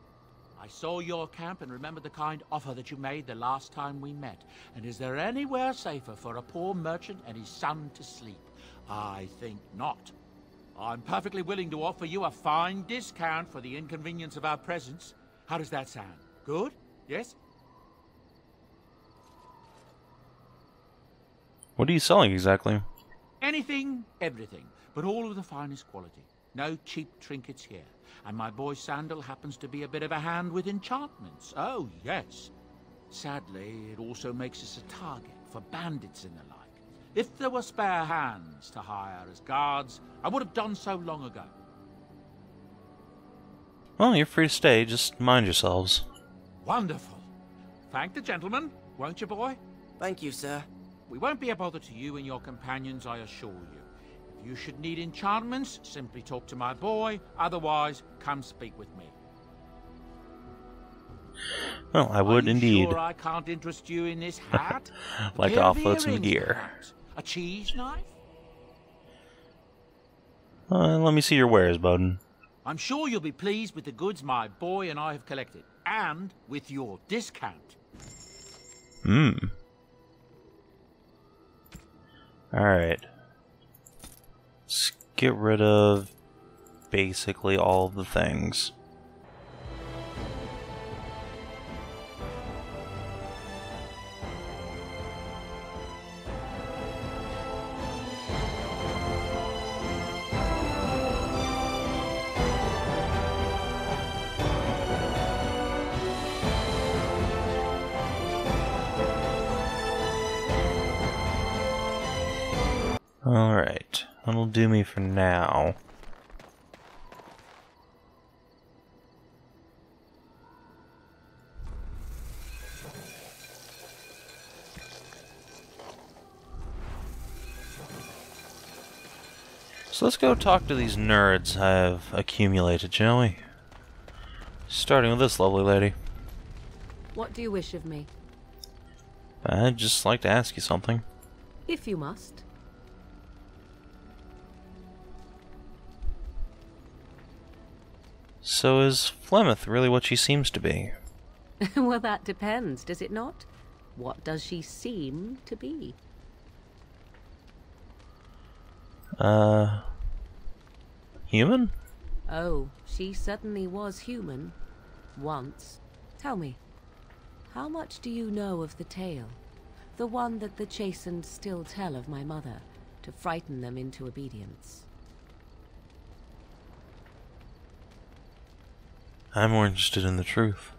I saw your camp and remember the kind offer that you made the last time we met. And is there anywhere safer for a poor merchant and his son to sleep? I think not. I'm perfectly willing to offer you a fine discount for the inconvenience of our presence. How does that sound? Good? Yes? What are you selling exactly? Anything, everything, but all of the finest quality. No cheap trinkets here. And my boy Sandal happens to be a bit of a hand with enchantments. Oh, yes. Sadly, it also makes us a target for bandits and the like. If there were spare hands to hire as guards, I would have done so long ago. Well, you're free to stay. Just mind yourselves. Wonderful. Thank the gentleman, won't you, boy? Thank you, sir. We won't be a bother to you and your companions, I assure you. If you should need enchantments, simply talk to my boy. Otherwise, come speak with me. Well, I would indeed. Sure I can't interest you in this hat? Like to offload some gear. Perhaps? A cheese knife? Let me see your wares, Bowden. I'm sure you'll be pleased with the goods my boy and I have collected. And with your discount. Alright. Let's get rid of basically all of the things. Alright, that'll do me for now. So let's go talk to these nerds I've accumulated, shall we? Starting with this lovely lady. What do you wish of me? I'd just like to ask you something. If you must. So is Flemeth really what she seems to be? Well, that depends, does it not? What does she seem to be? Human? Oh, she certainly was human. Once. Tell me, how much do you know of the tale? The one that the chastened still tell of my mother, to frighten them into obedience. I'm more interested in the truth.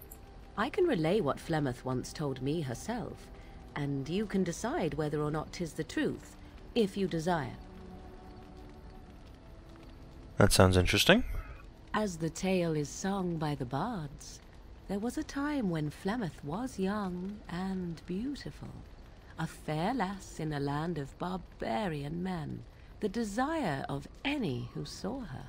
I can relay what Flemeth once told me herself, and you can decide whether or not 'tis the truth, if you desire. That sounds interesting. As the tale is sung by the bards, there was a time when Flemeth was young and beautiful, a fair lass in a land of barbarian men, the desire of any who saw her.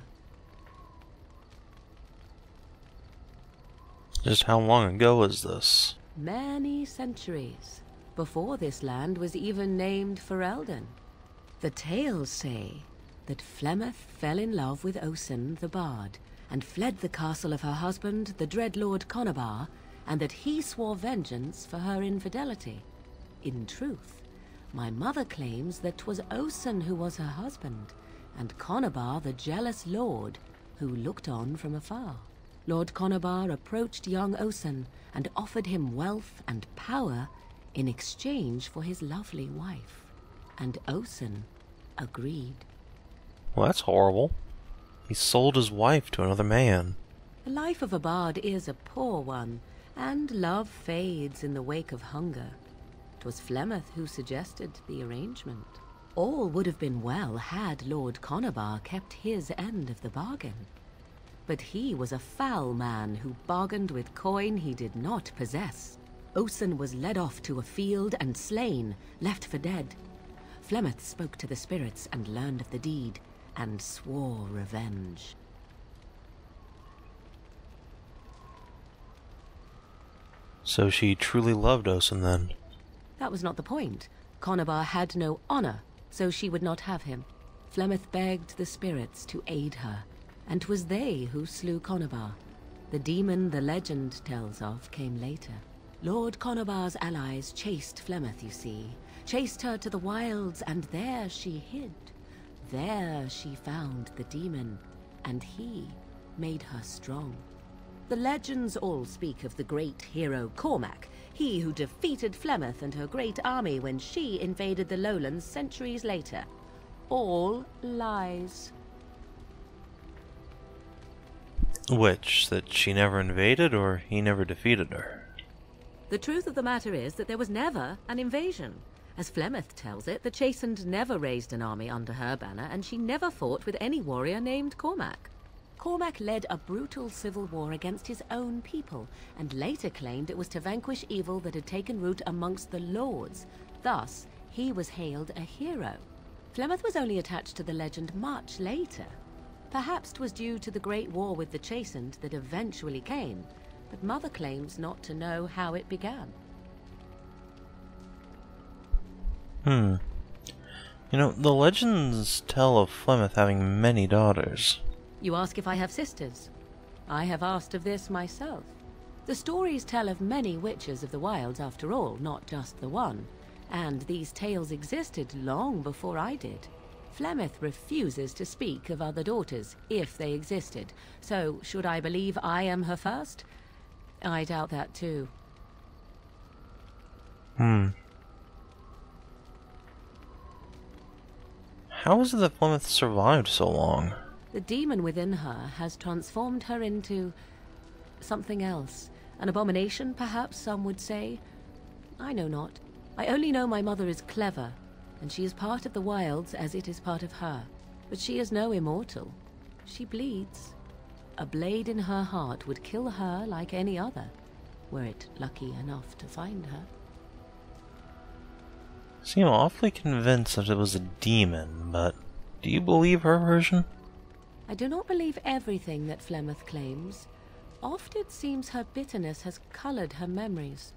Just how long ago was this? Many centuries, before this land was even named Ferelden. The tales say that Flemeth fell in love with Osen the Bard, and fled the castle of her husband, the Dreadlord Conabar, and that he swore vengeance for her infidelity. In truth, my mother claims that 'twas Osen who was her husband, and Conabar the jealous lord who looked on from afar. Lord Conabar approached young Osen and offered him wealth and power in exchange for his lovely wife, and Osen agreed. Well, that's horrible. He sold his wife to another man. The life of a bard is a poor one, and love fades in the wake of hunger. 'Twas Flemeth who suggested the arrangement. All would have been well had Lord Conabar kept his end of the bargain. But he was a foul man who bargained with coin he did not possess. Osen was led off to a field and slain, left for dead. Flemeth spoke to the spirits and learned of the deed, and swore revenge. So she truly loved Osen then. That was not the point. Conabar had no honor, so she would not have him. Flemeth begged the spirits to aid her, and 'twas they who slew Conabar. The demon the legend tells of came later. Lord Conabar's allies chased Flemeth, you see. Chased her to the wilds, and there she hid. There she found the demon, and he made her strong. The legends all speak of the great hero Cormac, he who defeated Flemeth and her great army when she invaded the lowlands centuries later. All lies. Which? That she never invaded, or he never defeated her? The truth of the matter is that there was never an invasion. As Flemeth tells it, the Chastened never raised an army under her banner, and she never fought with any warrior named Cormac. Cormac led a brutal civil war against his own people, and later claimed it was to vanquish evil that had taken root amongst the lords. Thus, he was hailed a hero. Flemeth was only attached to the legend much later. Perhaps 'twas due to the great war with the Chastened that eventually came, but Mother claims not to know how it began. You know, the legends tell of Flemeth having many daughters. You ask if I have sisters. I have asked of this myself. The stories tell of many witches of the wilds after all, not just the one. And these tales existed long before I did. Flemeth refuses to speak of other daughters, if they existed. So, should I believe I am her first? I doubt that too. How is it that Flemeth survived so long? The demon within her has transformed her into something else. An abomination, perhaps some would say. I know not. I only know my mother is clever, and she is part of the wilds as it is part of her. But she is no immortal. She bleeds. A blade in her heart would kill her like any other, were it lucky enough to find her. Seem awfully convinced that it was a demon, but do you believe her version? I do not believe everything that Flemeth claims. Oft it seems her bitterness has colored her memories.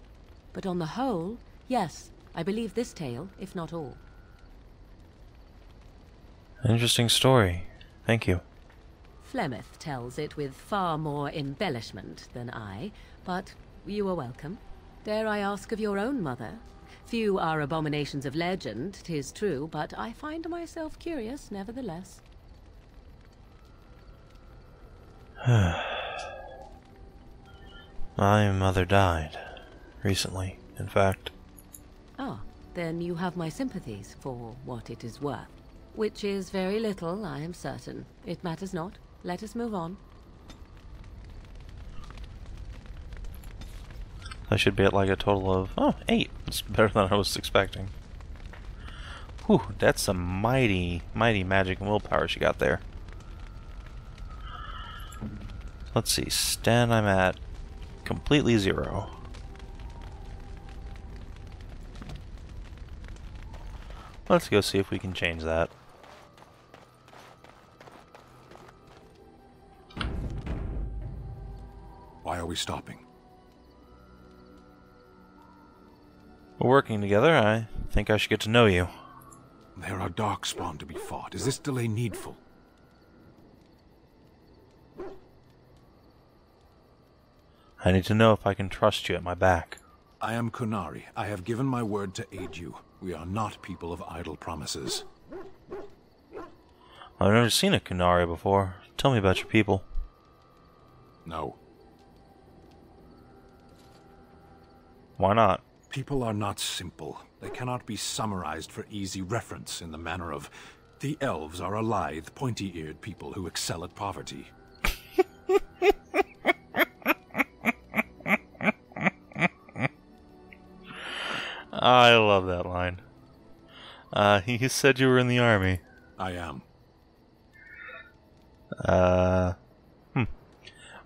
But on the whole, yes, I believe this tale, if not all. Interesting story. Thank you. Flemeth tells it with far more embellishment than I, but you are welcome. Dare I ask of your own mother? Few are abominations of legend, 'tis true, but I find myself curious nevertheless. My mother died. Recently, in fact. Ah, then you have my sympathies for what it is worth. Which is very little, I am certain. It matters not. Let us move on. I should be at like a total of 8. It's better than I was expecting. Whew, that's some mighty magic and willpower she got there. Let's see, Sten, I'm at completely 0. Let's go see if we can change that. Why are we stopping? We're working together. I think I should get to know you. There are darkspawn to be fought. Is this delay needful? I need to know if I can trust you at my back. I am Kunari. I have given my word to aid you. We are not people of idle promises. I've never seen a Kunari before. Tell me about your people. No. Why not? People are not simple. They cannot be summarized for easy reference in the manner of, the elves are a lithe, pointy-eared people who excel at poverty. I love that line. You said you were in the army. I am.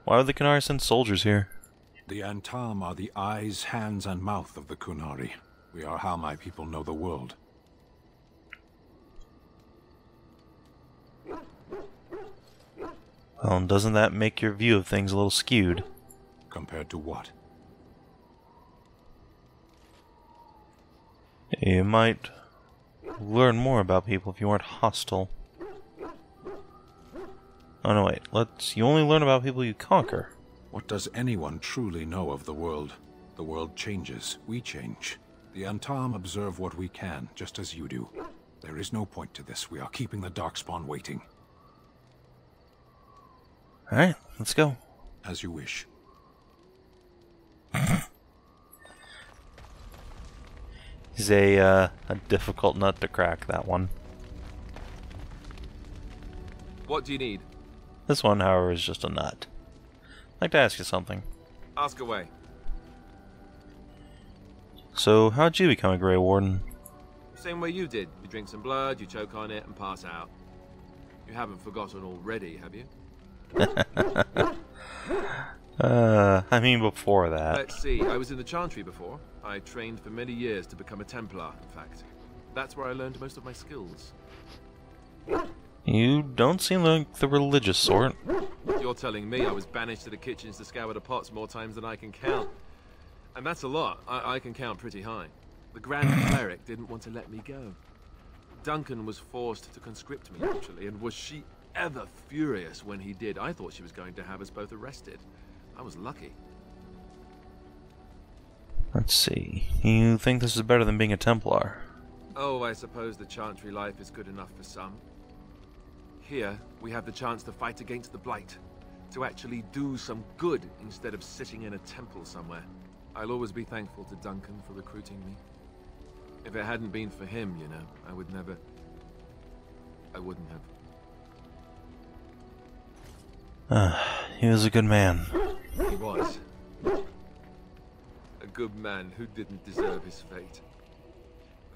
Why would the Kunari send soldiers here? The Antam are the eyes, hands, and mouth of the Kunari. We are how my people know the world. Well, doesn't that make your view of things a little skewed? Compared to what? You might learn more about people if you weren't hostile. Oh no, wait. You only learn about people you conquer. What does anyone truly know of the world? The world changes. We change. The Antam observe what we can, just as you do. There is no point to this. We are keeping the Darkspawn waiting. Alright, let's go. As you wish. He's a difficult nut to crack, that one. What do you need? This one, however, is just a nut. I'd like to ask you something. Ask away. So, how'd you become a Grey Warden? Same way you did. You drink some blood, you choke on it, and pass out. You haven't forgotten already, have you? I mean before that. Let's see, I was in the Chantry before. I trained for many years to become a Templar, in fact. That's where I learned most of my skills. You don't seem like the religious sort. You're telling me I was banished to the kitchens to scour the pots more times than I can count. And that's a lot. I can count pretty high. The Grand Cleric didn't want to let me go. Duncan was forced to conscript me, actually, and was she ever furious when he did. I thought she was going to have us both arrested. I was lucky. Let's see. You think this is better than being a Templar? Oh, I suppose the Chantry life is good enough for some. Here, we have the chance to fight against the Blight. To actually do some good instead of sitting in a temple somewhere. I'll always be thankful to Duncan for recruiting me. If it hadn't been for him, you know, I wouldn't have. He was a good man. He was. A good man who didn't deserve his fate.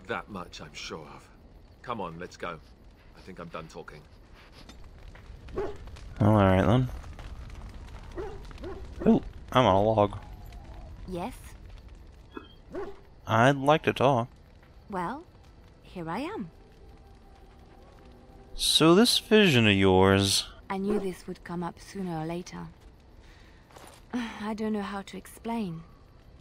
That much I'm sure of. Come on, let's go. I think I'm done talking. Well, alright then. Ooh, I'm on a log. Yes? I'd like to talk. Well, here I am. So this vision of yours... I knew this would come up sooner or later. I don't know how to explain,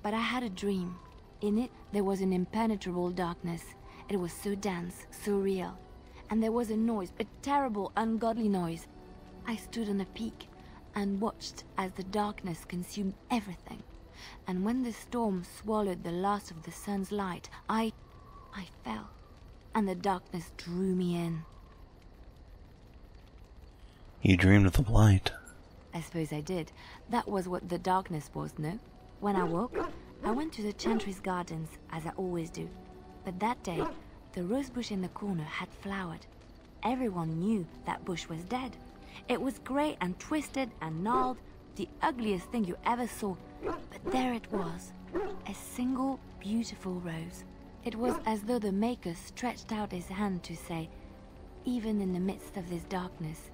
but I had a dream. In it, there was an impenetrable darkness. It was so dense, so real. And there was a noise, a terrible, ungodly noise. I stood on a peak and watched as the darkness consumed everything. And when the storm swallowed the last of the sun's light, I fell, and the darkness drew me in. You dreamed of the Blight. I suppose I did. That was what the darkness was, no? When I woke, I went to the Chantry's gardens, as I always do. But that day, the rose bush in the corner had flowered. Everyone knew that bush was dead. It was grey and twisted and gnarled, the ugliest thing you ever saw. But there it was, a single beautiful rose. It was as though the Maker stretched out his hand to say, even in the midst of this darkness,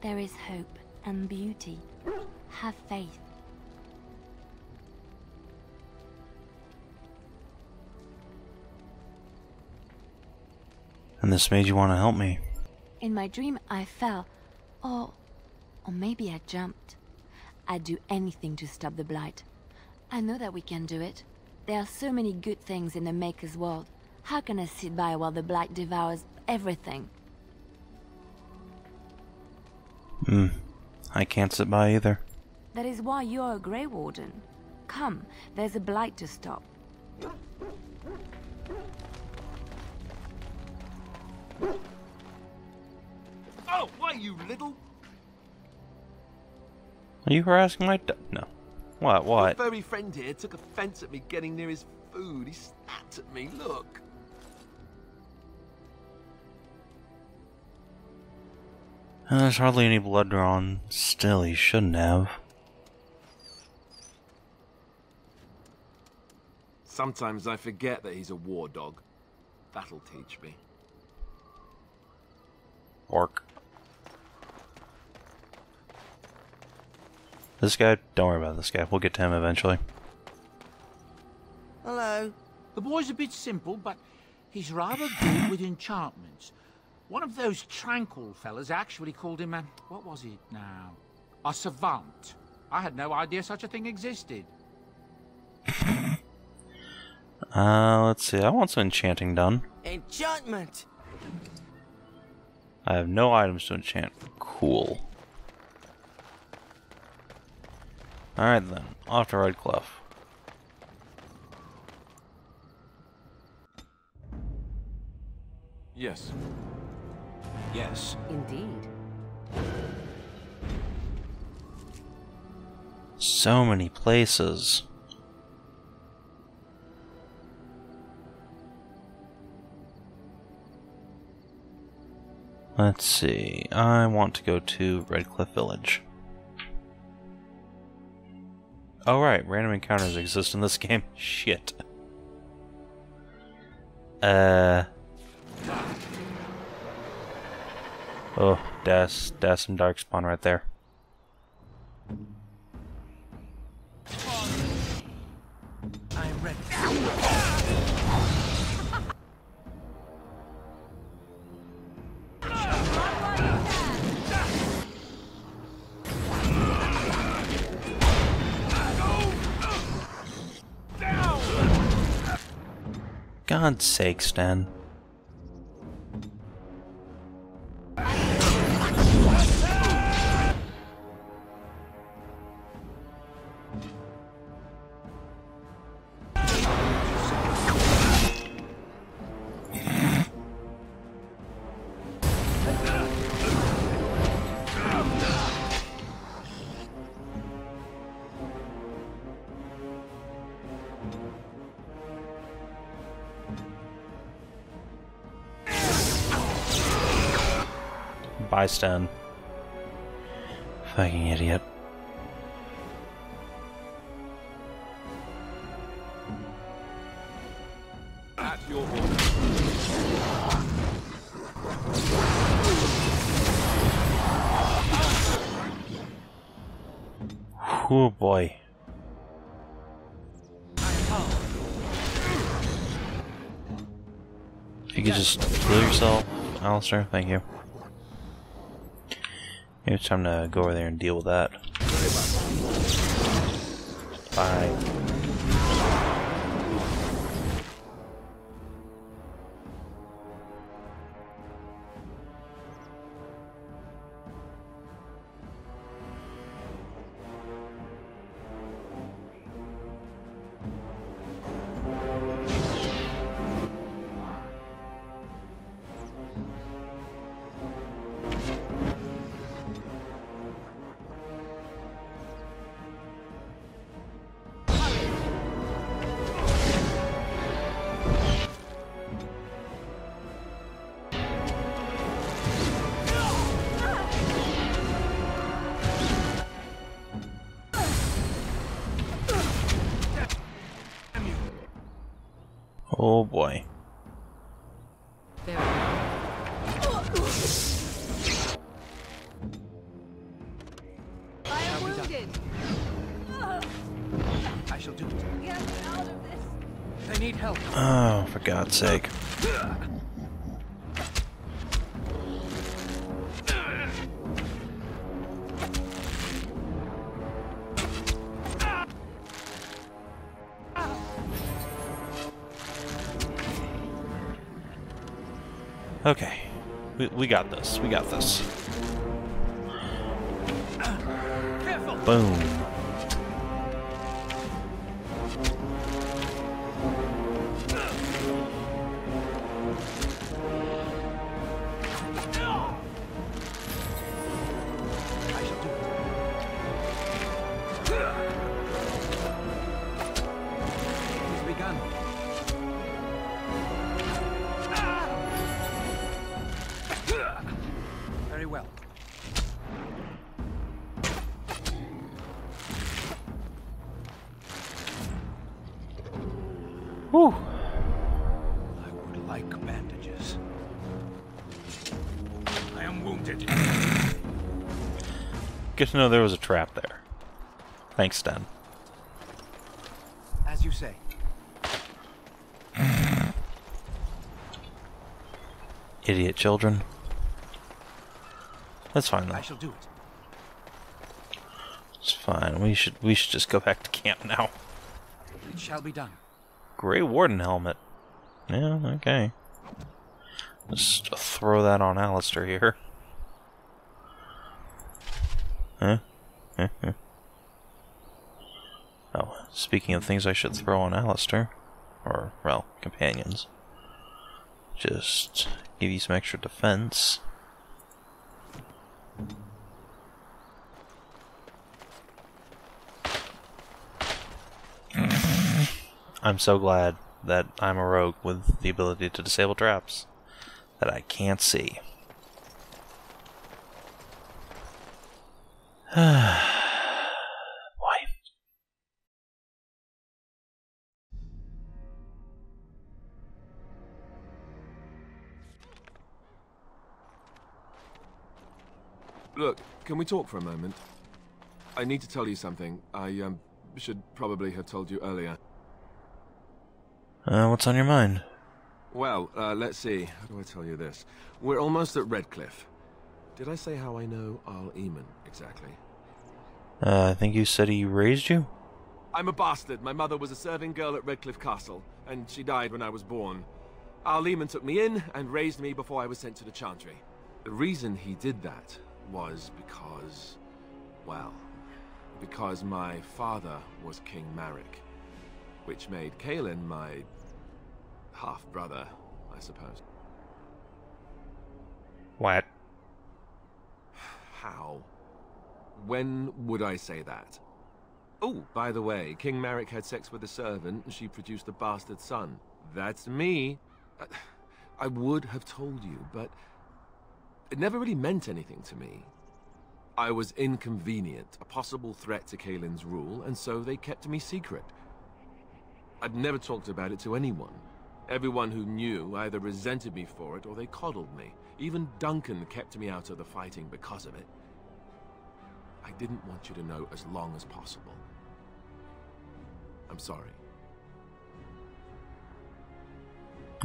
there is hope and beauty. Have faith. And this made you want to help me. In my dream, I fell. Or maybe I jumped. I'd do anything to stop the Blight. I know that we can do it. There are so many good things in the Maker's world. How can I sit by while the Black devours everything? I can't sit by either. That is why you're a Grey Warden. Come, there's a blight to stop. Oh, why, you little... Are you harassing my no. What? My furry friend here took offense at me getting near his food. He snapped at me, look. There's hardly any blood drawn. Still, he shouldn't have. Sometimes I forget that he's a war dog. That'll teach me. Orc. This guy? Don't worry about this guy. We'll get to him eventually. Hello. The boy's a bit simple, but he's rather good with enchantments. One of those tranquil fellas actually called him a... what was it now? A savant. I had no idea such a thing existed. Let's see. I want some enchanting done. Enchantment! I have no items to enchant. Cool. Alright then. Off to Red Clef. Yes. Yes. Indeed. So many places. Let's see. I want to go to Red Cliff Village. Oh right, random encounters exist in this game. Shit. Oh, that's some darkspawn right there. I'm ready. God's sake, Stan. Bye, Stan. Fucking idiot. At your order. Oh boy. If you could just heal yourself, Alistair, thank you. Maybe it's time to go over there and deal with that. Bye. Oh boy. I am wounded. I shall do it. Get out of this. They need help. Oh, for God's sake. Okay. We got this. We got this. Boom. Very well. Whew. I would like bandages. I am wounded. Good to know there was a trap there. Thanks, Den. As you say. Idiot children. That's fine though. I shall do it. It's fine. We should just go back to camp now. It shall be done. Grey Warden helmet. Yeah, okay. Just throw that on Alistair here. Huh? Oh, speaking of things I should throw on Alistair, or, well, companions. Just give you some extra defense. I'm so glad that I'm a rogue with the ability to disable traps that I can't see. Boy. Look, can we talk for a moment? I need to tell you something. I should probably have told you earlier. What's on your mind? Well, let's see. How do I tell you this? We're almost at Redcliffe. Did I say how I know Arl Eamon exactly? I think you said he raised you? I'm a bastard. My mother was a serving girl at Redcliffe Castle, and she died when I was born. Arl Eamon took me in and raised me before I was sent to the Chantry. The reason he did that was because, well, because my father was King Marek, which made Kaelin my half-brother, I suppose. What? How? When would I say that? Oh, by the way, King Marek had sex with a servant and she produced a bastard son. That's me. I would have told you, but it never really meant anything to me. I was inconvenient, a possible threat to Kaelin's rule, and so they kept me secret. I'd never talked about it to anyone. Everyone who knew either resented me for it or they coddled me. Even Duncan kept me out of the fighting because of it. I didn't want you to know as long as possible. I'm sorry.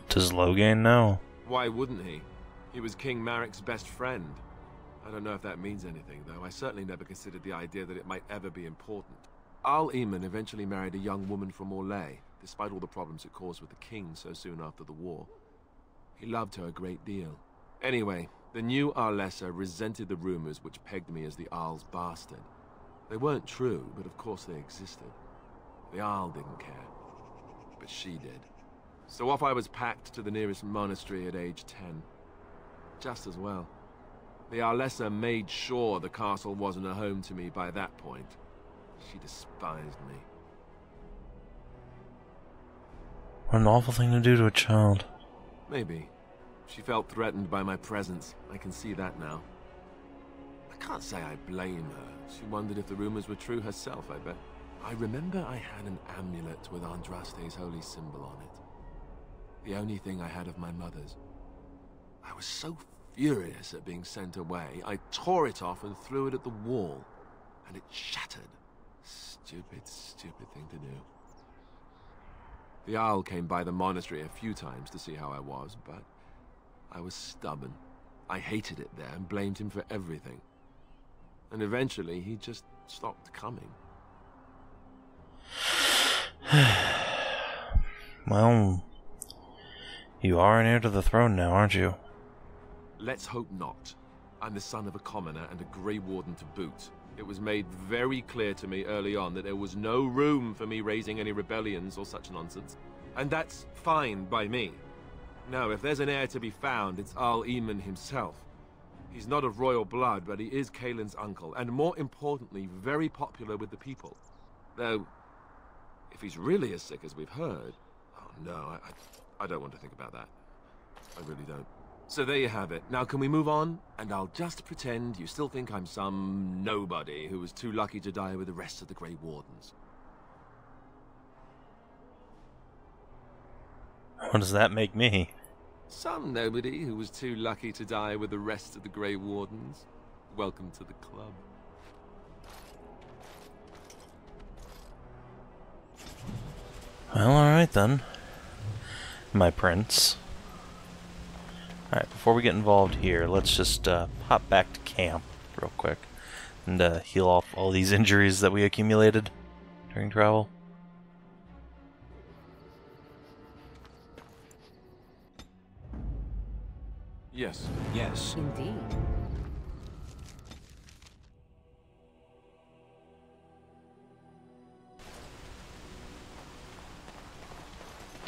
Does Logain know? Why wouldn't he? He was King Marek's best friend. I don't know if that means anything, though. I certainly never considered the idea that it might ever be important. Arl Eamon eventually married a young woman from Orlais, despite all the problems it caused with the king so soon after the war. He loved her a great deal. Anyway, the new Arlessa resented the rumors which pegged me as the Arl's bastard. They weren't true, but of course they existed. The Arl didn't care, but she did. So off I was packed to the nearest monastery at age 10. Just as well. The Arlessa made sure the castle wasn't a home to me by that point. She despised me. What an awful thing to do to a child. Maybe. She felt threatened by my presence. I can see that now. I can't say I blame her. She wondered if the rumors were true herself, I bet. I remember I had an amulet with Andraste's holy symbol on it. The only thing I had of my mother's. I was so furious at being sent away, I tore it off and threw it at the wall. And it shattered. Stupid, stupid thing to do. The Owl came by the monastery a few times to see how I was, but I was stubborn. I hated it there and blamed him for everything. And eventually, he just stopped coming. Well, you are an heir to the throne now, aren't you? Let's hope not. I'm the son of a commoner and a Grey Warden to boot. It was made very clear to me early on that there was no room for me raising any rebellions or such nonsense. And that's fine by me. Now, if there's an heir to be found, it's Arl Eamon himself. He's not of royal blood, but he is Cailin's uncle, and more importantly, very popular with the people. Though, if he's really as sick as we've heard... Oh no, I don't want to think about that. I really don't. So there you have it. Now can we move on? And I'll just pretend you still think I'm some nobody who was too lucky to die with the rest of the Grey Wardens. What does that make me? Some nobody who was too lucky to die with the rest of the Grey Wardens. Welcome to the club. Well, alright then. My prince. Alright, before we get involved here, let's just hop back to camp real quick and heal off all these injuries that we accumulated during travel. Yes. Yes. Indeed.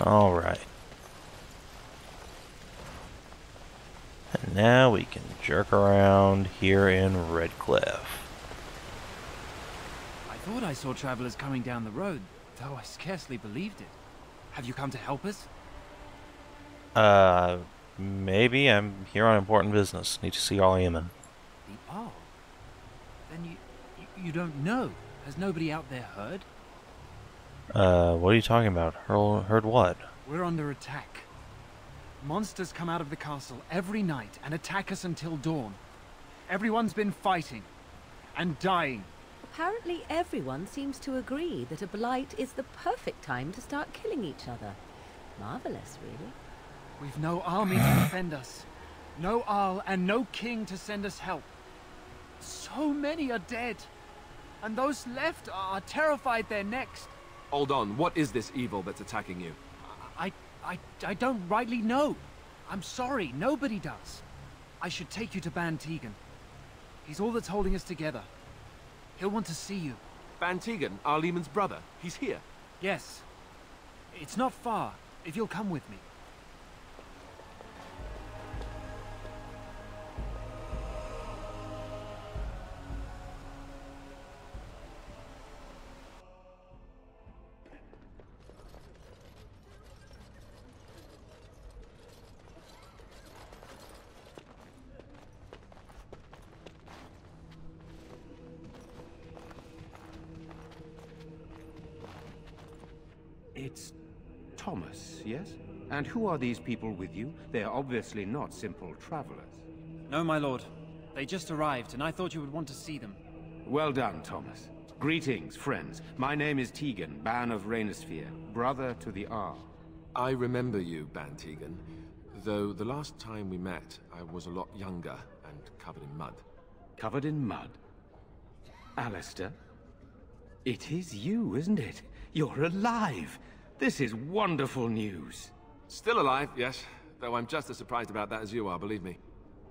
Alright. And now we can jerk around here in Redcliffe. I thought I saw travelers coming down the road, though I scarcely believed it. Have you come to help us? Maybe. I'm here on important business. Need to see Arl Eamon. The Arl? Then you don't know. Has nobody out there heard? What are you talking about? Heard what? We're under attack. Monsters come out of the castle every night and attack us until dawn. Everyone's been fighting and dying. Apparently everyone seems to agree that a blight is the perfect time to start killing each other. Marvelous, really. We've no army to defend us. No Arl and no king to send us help. So many are dead. And those left are terrified they're next. Hold on, what is this evil that's attacking you? I don't rightly know. I'm sorry, nobody does. I should take you to Ban Tegan. He's all that's holding us together. He'll want to see you. Ban Tegan, Arl Eamon's brother. He's here. Yes. It's not far, if you'll come with me. It's Thomas, yes? And who are these people with you? They are obviously not simple travelers. No, my lord. They just arrived, and I thought you would want to see them. Well done, Thomas. Greetings, friends. My name is Tegan, Ban of Rainersphere, brother to the Arl. I remember you, Ban Tegan. Though the last time we met, I was a lot younger and covered in mud. Covered in mud? Alistair? It is you, isn't it? You're alive! This is wonderful news. Still alive, yes. Though I'm just as surprised about that as you are, believe me.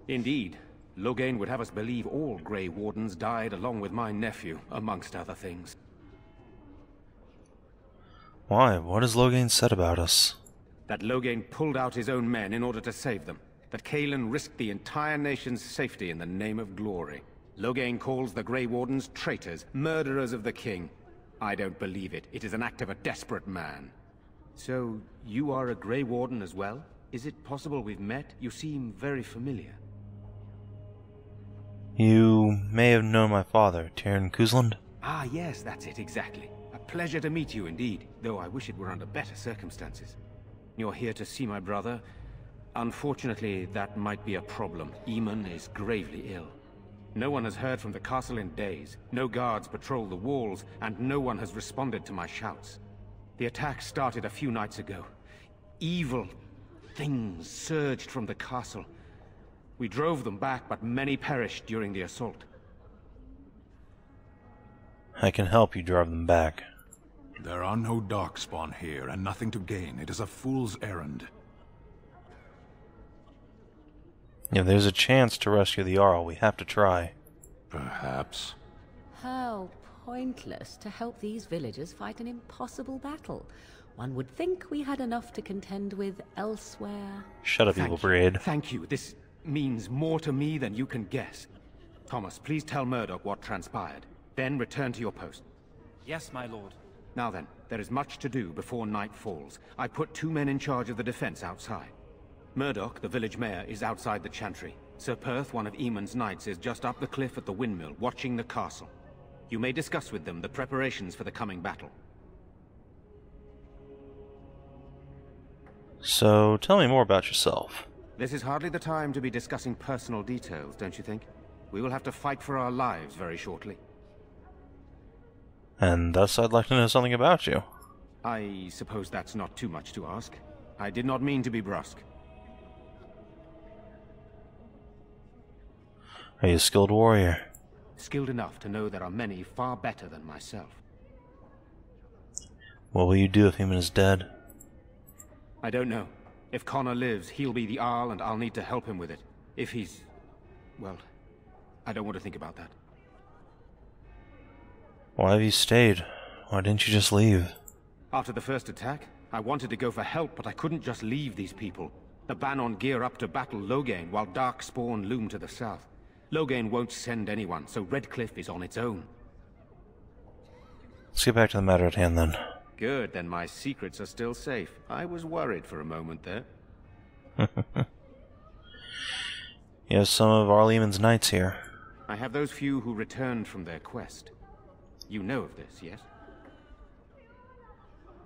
Indeed. Loghain would have us believe all Grey Wardens died along with my nephew, amongst other things. Why? What has Loghain said about us? That Loghain pulled out his own men in order to save them. That Caelan risked the entire nation's safety in the name of glory. Loghain calls the Grey Wardens traitors, murderers of the king. I don't believe it. It is an act of a desperate man. So, you are a Grey Warden as well? Is it possible we've met? You seem very familiar. You may have known my father, Tyrion Cousland? Ah, yes, that's it, exactly. A pleasure to meet you indeed, though I wish it were under better circumstances. You're here to see my brother? Unfortunately, that might be a problem. Eamon is gravely ill. No one has heard from the castle in days. No guards patrol the walls, and no one has responded to my shouts. The attack started a few nights ago. Evil things surged from the castle. We drove them back, but many perished during the assault. I can help you drive them back. There are no darkspawn here, and nothing to gain. It is a fool's errand. If there's a chance to rescue the Jarl, we have to try. Perhaps. How pointless to help these villagers fight an impossible battle. One would think we had enough to contend with elsewhere. Shut up, Evil Brigade. Thank you. This means more to me than you can guess. Thomas, please tell Murdoch what transpired. Then return to your post. Yes, my lord. Now then, there is much to do before night falls. I put 2 men in charge of the defense outside. Murdoch, the village mayor, is outside the chantry. Sir Perth, one of Eamon's knights, is just up the cliff at the windmill, watching the castle. You may discuss with them the preparations for the coming battle. So, tell me more about yourself. This is hardly the time to be discussing personal details, don't you think? We will have to fight for our lives very shortly. And thus I'd like to know something about you. I suppose that's not too much to ask. I did not mean to be brusque. Are you a skilled warrior? Skilled enough to know there are many far better than myself. What will you do if Eamon is dead? I don't know. If Connor lives, he'll be the Jarl and I'll need to help him with it. If he's... well, I don't want to think about that. Why have you stayed? Why didn't you just leave? After the first attack, I wanted to go for help, but I couldn't just leave these people. The Bannon gear up to battle Loghain, while Darkspawn loom to the south. Loghain won't send anyone, so Redcliffe is on its own. Let's get back to the matter at hand, then. Good, then my secrets are still safe. I was worried for a moment there. You have some of Arlemon's knights here. I have those few who returned from their quest. You know of this, yes?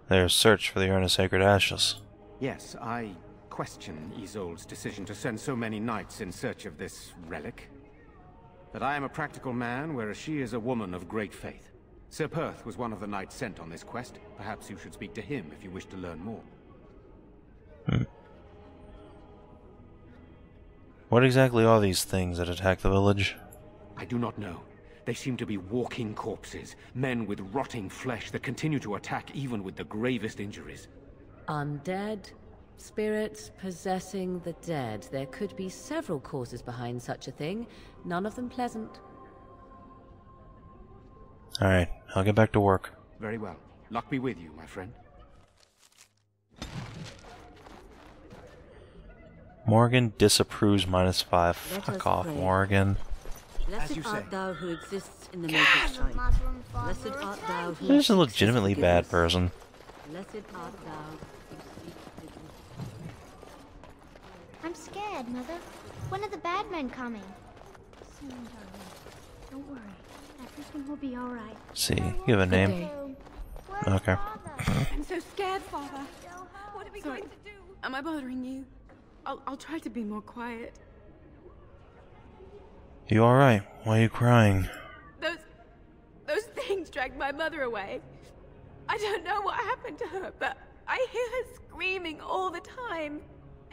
Their search for the Urn of Sacred Ashes. Yes, I question Isolde's decision to send so many knights in search of this relic. But I am a practical man, whereas she is a woman of great faith. Sir Perth was one of the knights sent on this quest. Perhaps you should speak to him if you wish to learn more. What exactly are these things that attack the village? I do not know. They seem to be walking corpses, men with rotting flesh that continue to attack even with the gravest injuries. Undead? Spirits possessing the dead. There could be several causes behind such a thing, none of them pleasant. Alright, I'll get back to work. Very well. Luck be with you, my friend. Morrigan disapproves -5. Fuck off, pray. Morrigan. Blessed art thou who exists in the Maker's sight. Blessed art thou who He's a seeks legitimately his bad forgiveness. person. Blessed art thou who seeks forgiveness. I'm scared, Mother. When are the bad men coming? Soon, darling. Don't worry. Everything will be all right. See, you have a name. Okay. I'm so scared, Father. What are we going to do? Am I bothering you? I'll try to be more quiet. You alright? Why are you crying? Those things dragged my mother away. I don't know what happened to her, but I hear her screaming all the time.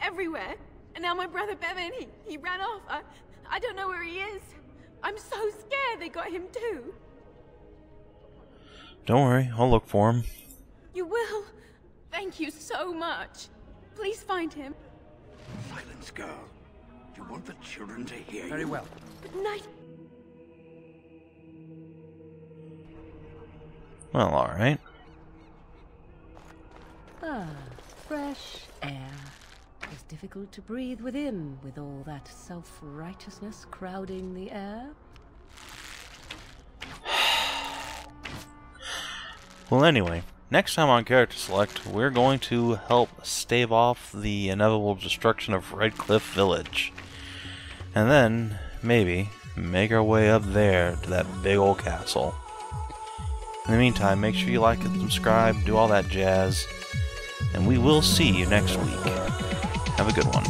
Everywhere. And now my brother Bevan, he ran off. I don't know where he is. I'm so scared they got him too. Don't worry, I'll look for him. You will? Thank you so much. Please find him. Silence, girl. Do you want the children to hear you? Very well. Good night. Well, alright. Ah, fresh air. It's difficult to breathe within, with all that self-righteousness crowding the air. Well, anyway, next time on Character Select, we're going to help stave off the inevitable destruction of Redcliffe Village. And then, maybe, make our way up there to that big old castle. In the meantime, make sure you like and subscribe, do all that jazz, and we will see you next week. Have a good one.